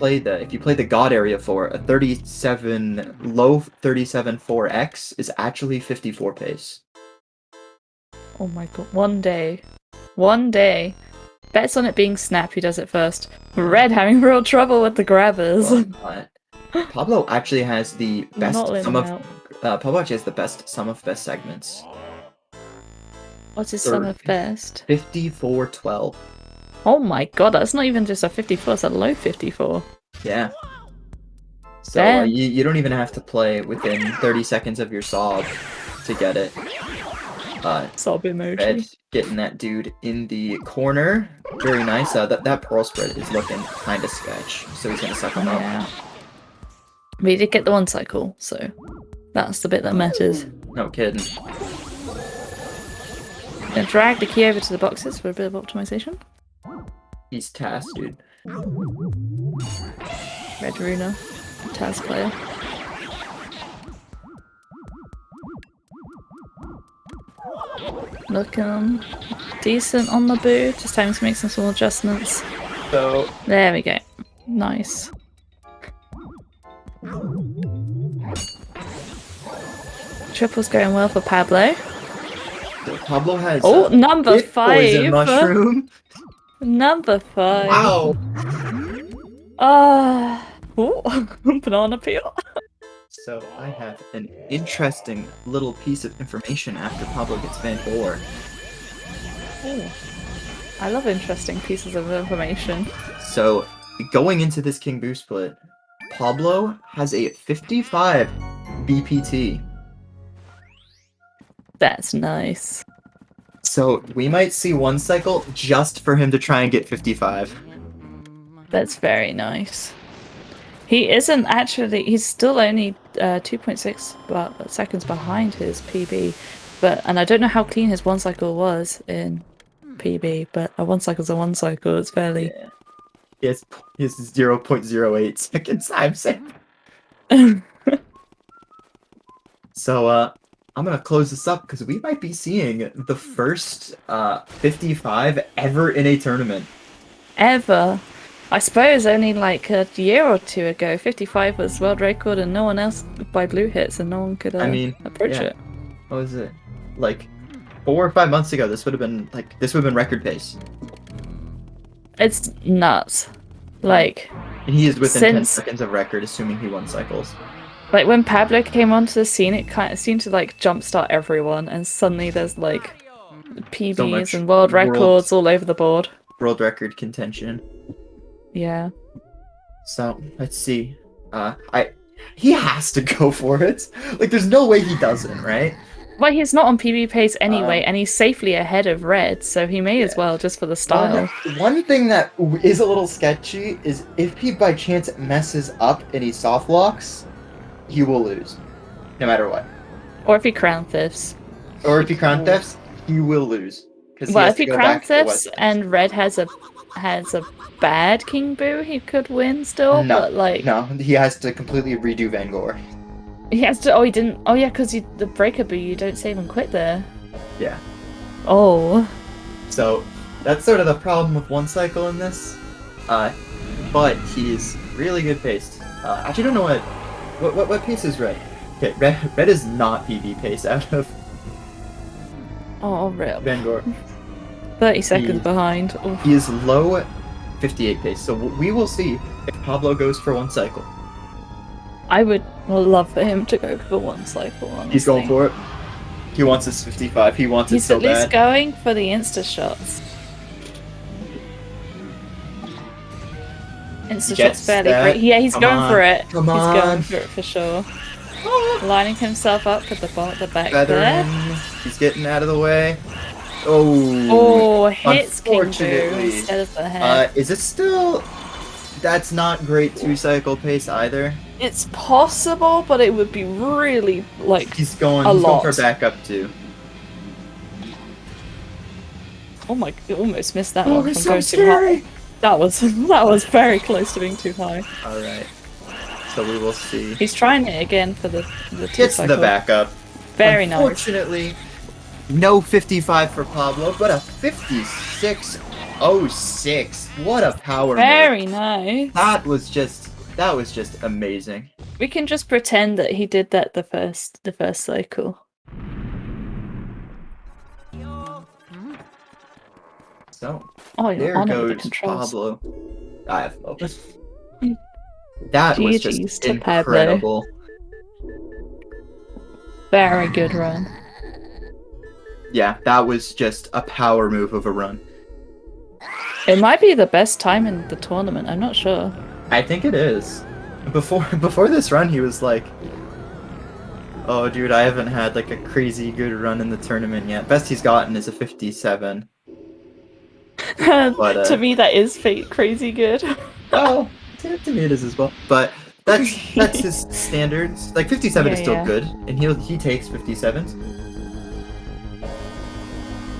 you play the God area for a 37 low 37 4x is actually 54 pace. Oh my god. One day. Bets on it being Snap who does it first. Red having real trouble with the grabbers. But Pablo actually has the best Not letting sum him of out. Pablo actually has the best sum of best segments. What's his sum of best? 54-12. Oh my god, that's not even just a 54, it's a low 54. Yeah. So Damn. you don't even have to play within 30 seconds of your sob to get it. Sob emoji. Red getting that dude in the corner. Very nice. That pearl spread is looking kind of sketch, so he's gonna suck him up. Yeah. We did get the one cycle, so that's the bit that matters. No kidding. Gonna drag the key over to the boxes for a bit of optimization. He's tasked, dude. RedsRuna, Taz player. Looking decent on the boo, just having to make some small adjustments. So There we go. Nice. Triple's going well for Pablo. Pablo has Number hit poison 5! mushroom. Number 5. Wow. Banana peel. So I have an interesting little piece of information after Pablo gets Van Boar. Ooh. I love interesting pieces of information. So going into this King Boo split, Pablo has a 55 BPT. That's nice. So we might see one cycle just for him to try and get 55. That's very nice. He isn't actually, he's still only 2.6 seconds behind his PB, and I don't know how clean his one cycle was in PB, but a one cycle's a one cycle, it's fairly... Yeah. He has 0.08 seconds time save. So, I'm gonna close this up because we might be seeing the first 55 ever in a tournament. Ever. I suppose only like a year or two ago, 55 was world record and no one else by blue hits and no one could approach it. What was it? Like 4 or 5 months ago, this would have been record pace. It's nuts. Like, And he is within 10 since... seconds of record, assuming he won cycles. Like when Pablo came onto the scene, it kind of seemed to like jumpstart everyone, and suddenly there's like So PBs much and world records all over the board. world record contention. Yeah. So let's see. He has to go for it. Like, there's no way he doesn't, right? Well, he's not on PB pace anyway, Um, and he's safely ahead of Red, so he may as well just for the style. One thing that is a little sketchy is if he by chance messes up and he soft locks, he will lose, no matter what. Or if he crown thefts. Or if he crown thefts, he will lose. Well, if he crown thefts and Red has a bad King Boo, he could win still. No, but like no, he has to completely redo Van Gore. he has to. Oh, he didn't. Oh yeah, because the breaker Boo, you don't save and quit there. Yeah. Oh. So that's sort of the problem with one cycle in this. But he's really good paced. Actually, don't know what pace is Red. Okay, Red is not PB pace out of Oh, rip. Van Gore. 30 seconds behind. Oof. He is low 58 pace, so we will see if Pablo goes for one cycle. I would love for him to go for one cycle, honestly. He's going for it. He wants his 55. He wants it so bad. He's at least going for the insta shots. Insta shots fairly great. Yeah, he's going for it. He's going for it for sure. Lining himself up with the back there. He's getting out of the way. Oh. Oh, hits King Boo unfortunately. instead of the head. Is it still? That's not great 2-cycle pace either. It's possible, but it would be really like He's going for backup too. Oh my! Almost missed that Oh, one it's from going so too high. scary. That was very close to being too high. All right. So we will see. He's trying it again for the Gets the backup. Very nice. Unfortunately, no 55 for Pablo, but a 56.06. What a power Very move. nice. That was just amazing. We can just pretend that he did that the first cycle. So You're there on it with the goes controls. Pablo. I have focus. That was GG's just to Pablo. incredible. Very good run. Yeah, that was just a power move of a run. It might be the best time in the tournament. I'm not sure. I think it is. Before this run, he was like, "Oh, dude, I haven't had like a crazy good run in the tournament yet. Best he's gotten is a 57." But, to me, that is crazy good. Oh, to me it is as well. But that's his standards. Like 57 is still good, and he takes 57s.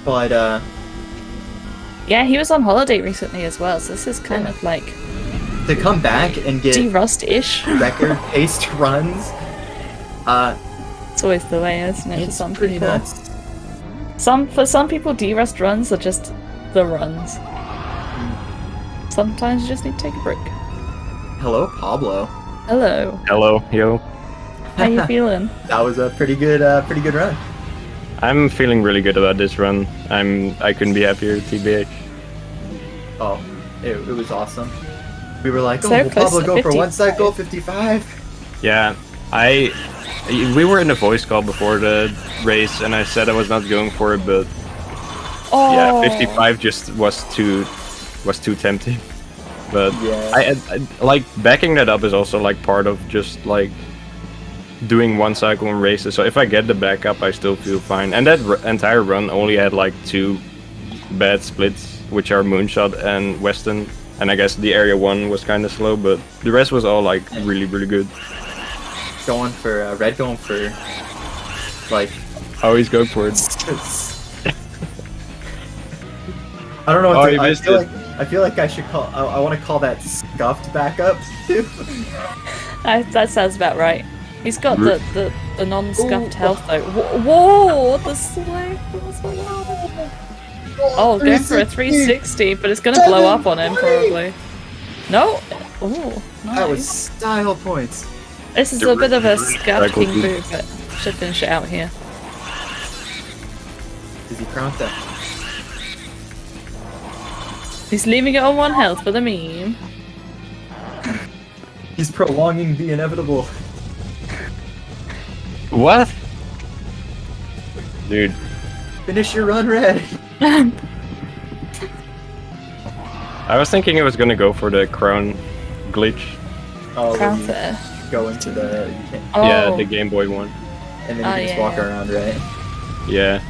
But yeah, he was on holiday recently as well, so this is kind of like to come back and get D-Rust-ish record-paced runs. It's always the way, isn't it? For some pretty people. nuts. For some people, D-Rust runs are just the runs. Sometimes you just need to take a break. Hello, Pablo. Hello. Hello, yo. How you feeling? That was a pretty good run. I'm feeling really good about this run. I couldn't be happier, TBH. Oh, it was awesome. We were like, So will close Pablo to go for one 55. cycle, 55? Yeah, we were in a voice call before the race, and I said I was not going for it, but yeah, 55 just was too tempting. But Yeah. I like backing that up is also like part of just like doing one cycle in races. So if I get the backup, I still feel fine. And that entire run only had like 2 bad splits, which are Moonshot and Weston. And I guess the area 1 was kind of slow, but the rest was all like really good. Going for Red, going for like. Oh, he's going for it. I don't know what Oh, to, you missed it. I feel like I should call. I want to call that scuffed backup too. That sounds about right. He's got the non-scuffed health though. Whoa! The sway was wild. Oh, going for a 360, but it's gonna blow up on him probably. No. Oh, nice. That was style points. This is a bit of a scuffed King Boo, but should finish it out here. Does he crown that? He's leaving it on 1 health for the meme. He's prolonging the inevitable. What? Dude, Finish your run, Red. I was thinking it was gonna go for the crown glitch. Oh, when Crown you fair. go into the Yeah, Oh. the Game Boy one. and then you Oh, can just yeah, walk yeah. around, right? Yeah.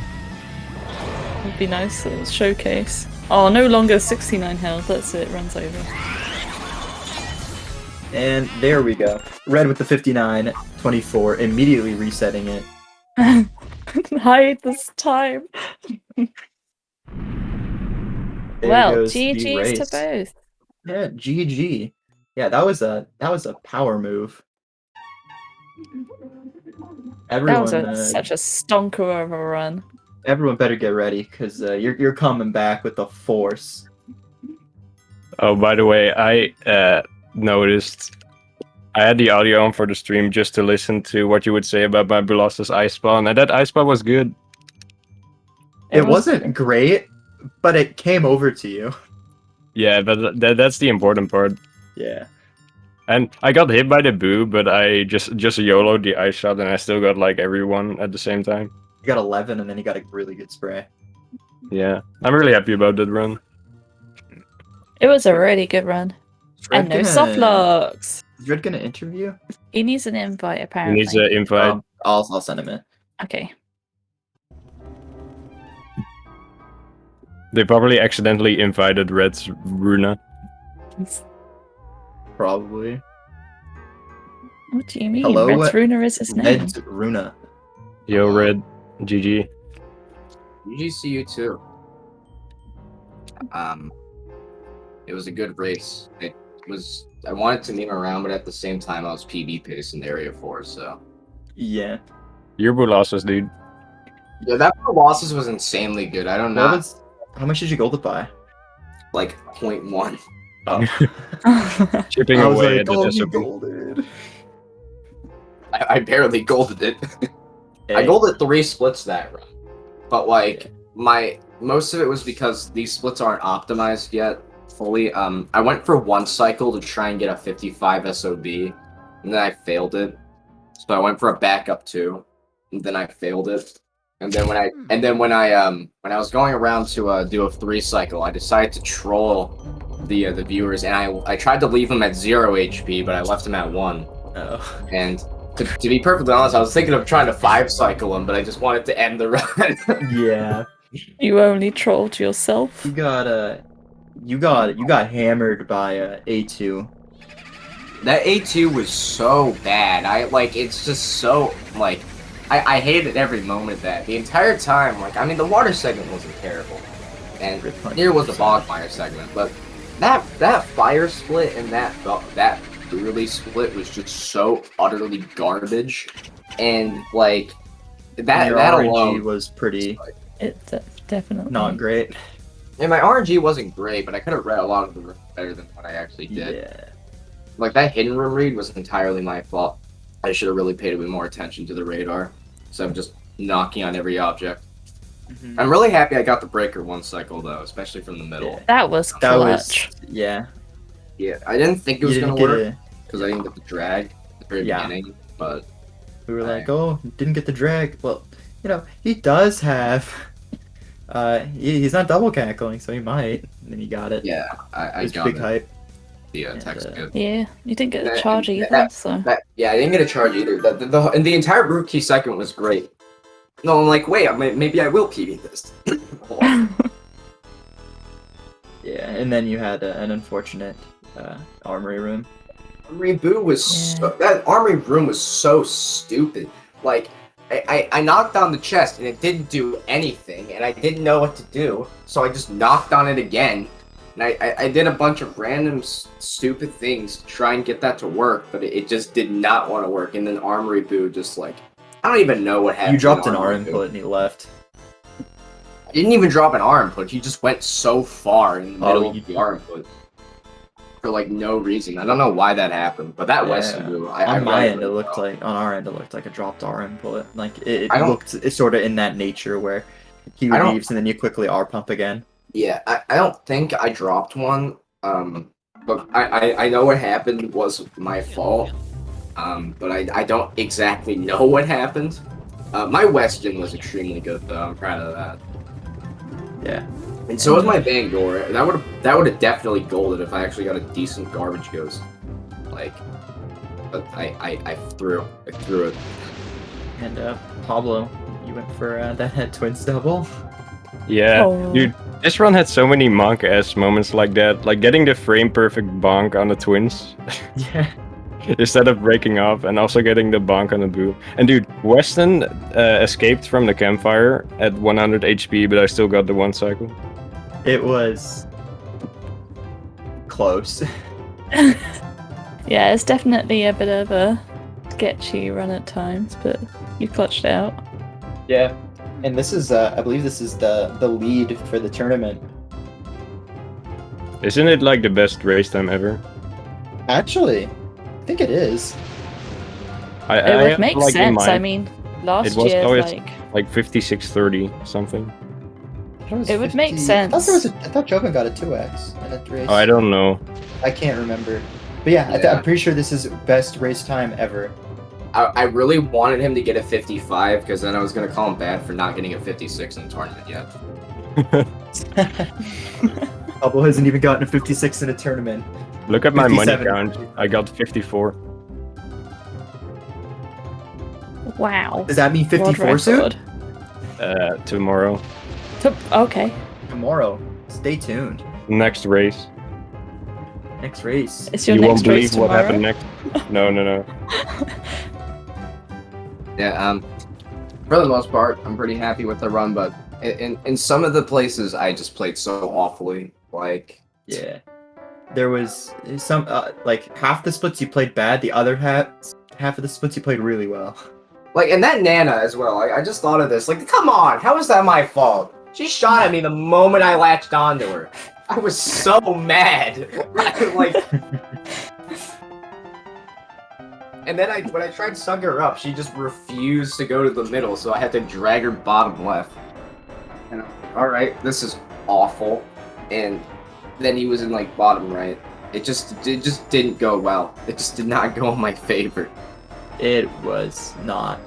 Would be nice, a little showcase. Oh, no longer 69 health, that's it, runs over. And there we go. Red with the 59, 24, immediately resetting it. Hide this time. There Well, goes the GG's to race. both. Yeah, GG. Yeah, that was a power move. That was Everyone, such a stonker of a run. everyone better get ready because you're coming back with the force. Oh, by the way, I noticed I had the audio on for the stream just to listen to what you would say about my Colossus ice spawn, and that ice spawn was good. It wasn't great, but it came over to you. Yeah, but that's the important part. Yeah. And I got hit by the boo, but I just YOLO'd the ice shot, and I still got like everyone at the same time. You got 11, and then you got a really good spray. Yeah, I'm really happy about that run. It was a really good run. Is Red And no gonna- soft locks. Is Red gonna interview? He needs an invite, He apparently. needs an invite. I'll send him in. Okay. They probably accidentally invited RedsRuna. Probably. What do you mean? Hello, RedsRuna is his name. RedsRuna. Yo, Red, GG. GG to you too. It was a good race. It was. I wanted to meme around, but at the same time, I was PB pace in Area 4. So Yeah. Your Colossus, dude. yeah, that Colossus was insanely good. I don't know, How much did you gold it by? like 0.1. Oh. Chipping I was away like, at the oh, you discipline. golded. I barely golded it. I Hey, golded 3 splits that run, but like most of it was because these splits aren't optimized yet fully. I went for 1 cycle to try and get a 55 SOB, and then I failed it. So I went for a backup 2, and then I failed it. And then when I was going around to do a 3 cycle, I decided to troll the viewers, and I tried to leave them at 0 HP, but I left them at 1. Oh. And to be perfectly honest, I was thinking of trying to 5 cycle them, but I just wanted to end the run. Yeah. You only trolled yourself. You got hammered by A2. That A2 was so bad. It's just so, I hated every moment of that. The entire time, the water segment wasn't terrible. And neither was the Bogmire segment, but that fire split and that release split was just so utterly garbage. And, Your that RNG alone was pretty Definitely. not great. And my RNG wasn't great, but I could have read a lot of the room better than what I actually did. Yeah. That hidden room read was entirely my fault. I should have really paid a bit more attention to the radar, so I'm just knocking on every object. Mhm. I'm really happy I got the breaker 1 cycle though, especially from the middle. Yeah. That was That clutch. was yeah. Yeah, I didn't think it was You gonna didn't work get because I didn't get the drag at the very Yeah. beginning, but We were like, oh, didn't get the drag. Well, he does have. He's not double cackling, so he might. And then he got it. yeah, I It was got big it. hype. The And, text good. Yeah, you didn't get a That- charge either, that- so. Yeah, I didn't get a charge either. And the entire rookie segment was great. No, I'm like, wait, maybe I will PB this. Hold on. Yeah, and then you had an unfortunate armory room. Armory Boo was that armory room was so stupid. I knocked on the chest and it didn't do anything, and I didn't know what to do, so I just knocked on it again. And I did a bunch of random stupid things to try and get that to work, but it just did not want to work. And then Armory Boo just I don't even know what happened. You dropped in an R Armory Boo. input and he left. I didn't even drop an R input. He just went so far in the middle of the R input for no reason. I don't know why that happened, but that Western Boo. On my end, it looked like on our end, it looked like a dropped R input. It looked sort of in that nature where he leaves and then you quickly R pump again. Yeah, I don't think I dropped one. But I know what happened was my fault. but I don't exactly know what happened. My Weston was extremely good though. I'm proud of that. Yeah. And so was my Bangor. That would have definitely golded if I actually got a decent garbage ghost. Like, but I threw it. And Pablo, you went for that head twins double. Yeah, Oh. dude, this run had so many monk-ass moments like that. Like getting the frame-perfect bonk on the twins Yeah. instead of breaking off, and also getting the bonk on the boom. And dude, Weston escaped from the campfire at 100 HP, but I still got the 1 cycle. It was close. Yeah, it's definitely a bit of a sketchy run at times, but you clutched it out. Yeah. And this is, I believe this is the lead for the tournament. Isn't it like the best race time ever? Actually, I think it is. It would have, make like, in sense. I mind, mean, last was year, always- like, like 56-30 something. It would make I sense. thought Joven got a 2x in a race. Oh, I don't know. I can't remember. But yeah, Yeah. I'm pretty sure this is best race time ever. I really wanted him to get a 55 because then I was gonna call him bad for not getting a 56 in the tournament yet. Pablo hasn't even gotten a 56 in a tournament. Look at my money 57. count. I got 54. wow. Does that mean World 54 soon? record. Tomorrow. Okay. Tomorrow. Stay tuned. Next race. Next race. It's your You won't next race believe what tomorrow. happened next. No. Yeah, for the most part, I'm pretty happy with the run, but in some of the places, I just played so awfully. Like, Yeah. There was some, like, half the splits you played bad, the other half of the splits you played really well. and that Nana as well. I just thought of this. Like, come on, how is that my fault? She shot at me the moment I latched onto her. I was so mad. Like, and then when I tried to suck her up, she just refused to go to the middle, so I had to drag her bottom left. And I'm like, all right, this is awful. And then he was in like bottom right. It just didn't go well. It just did not go in my favor. It was not.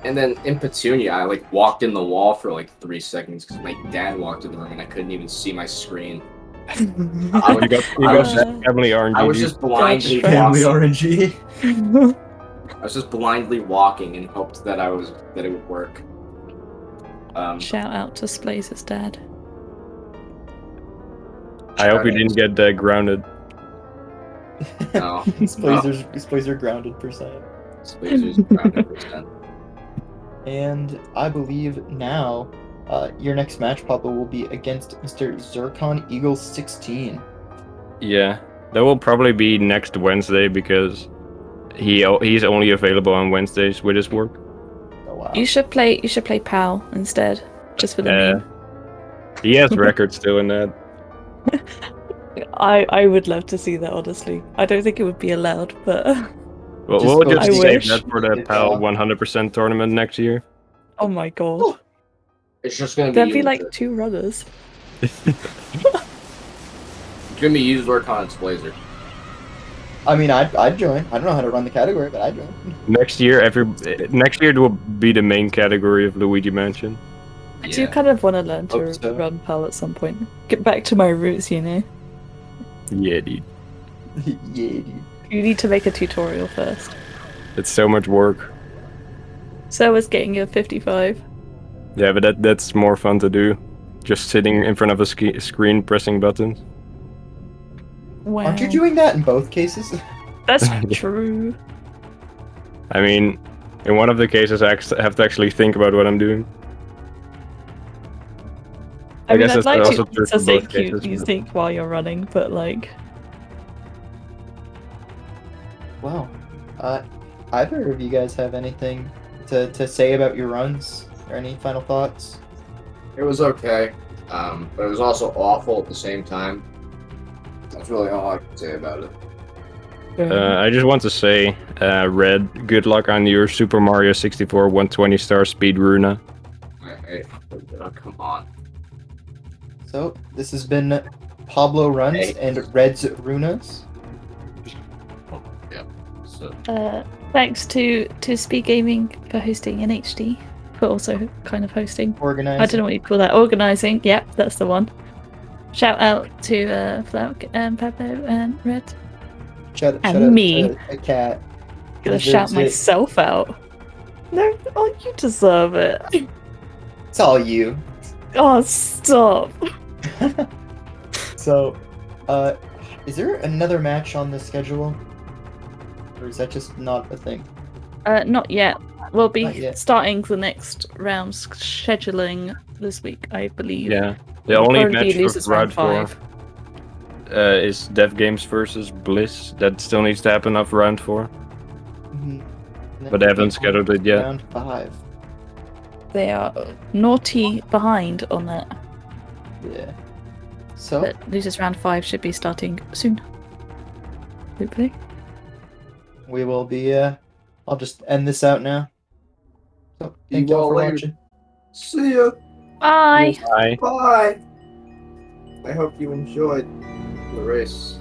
And then in Petunia, I like walked in the wall for like 3 seconds because my dad walked in the room and I couldn't even see my screen. You got that family RNG. I was dude. just blindly Family walking. RNG. I was just blindly walking and hoped that it would work. Shout out to Splaze's dad. I hope you didn't get grounded. No. Splazers are grounded percent. Spacers around 100%. And I believe now, your next match, Pablo, will be against Mr. Zircon Eagle 16. Yeah, that will probably be next Wednesday because he's only available on Wednesdays with his work. Oh wow. You should play PAL instead, just for the meme. He has records still in that. I would love to see that, honestly. I don't think it would be allowed, but Well, Just we'll go just I save wish. that for the It's PAL off. 100% tournament next year. oh my god. It's just gonna There'd be be like 2 runners. it's gonna be used work on its Blazer. I mean, I'd join. I don't know how to run the category, but I'd join. Next year, it will be the main category of Luigi Mansion. I do kind of want to learn to Hope so. run PAL at some point. Get back to my roots, you know. Yeah, dude. Yeah, dude. You need to make a tutorial first. It's so much work. So is getting your 55. Yeah, but that's more fun to do. Just sitting in front of a screen pressing buttons. Wow. Aren't you doing that in both cases? That's true. I mean, in one of the cases, I have to actually think about what I'm doing. I mean, guess I'd that's like also to true for both think cases, you but- think while you're running, but like, Wow. Either of you guys have anything to say about your runs? Or any final thoughts? It was okay, but it was also awful at the same time. That's really all I can say about it. I just want to say, Red, good luck on your Super Mario 64 120 star SpeedRuna. Hey, come on. So, this has been Pablo Runs Hey. and RedsRunas. So, Thanks to SpeedGaming for hosting NHD, for also kind of hosting. Organizing. I don't know what you call that. Organising. Yep, that's the one. Shout out to Flower and Pablo and Red. Shout And out me. to a cat. Gonna Deserves shout it. myself out. No, oh, you deserve it. It's all you. Oh, stop. So, is there another match on the schedule? Or is that just not a thing? Not yet. We'll Not be yet. starting the next round scheduling this week, I believe. Yeah. The It'll only probably be match losers for round 4 5. is Dev Games versus Bliss. That still needs to happen after round 4. Mhm. And But then they haven't we go scheduled it yet. Round 5. They are naughty behind on that. Yeah. So, But losers round 5 should be starting soon. Hopefully. we will be, I'll just end this out now. So, thank You y'all all for later. watching. See ya. Bye. Bye. Bye. I hope you enjoyed the race.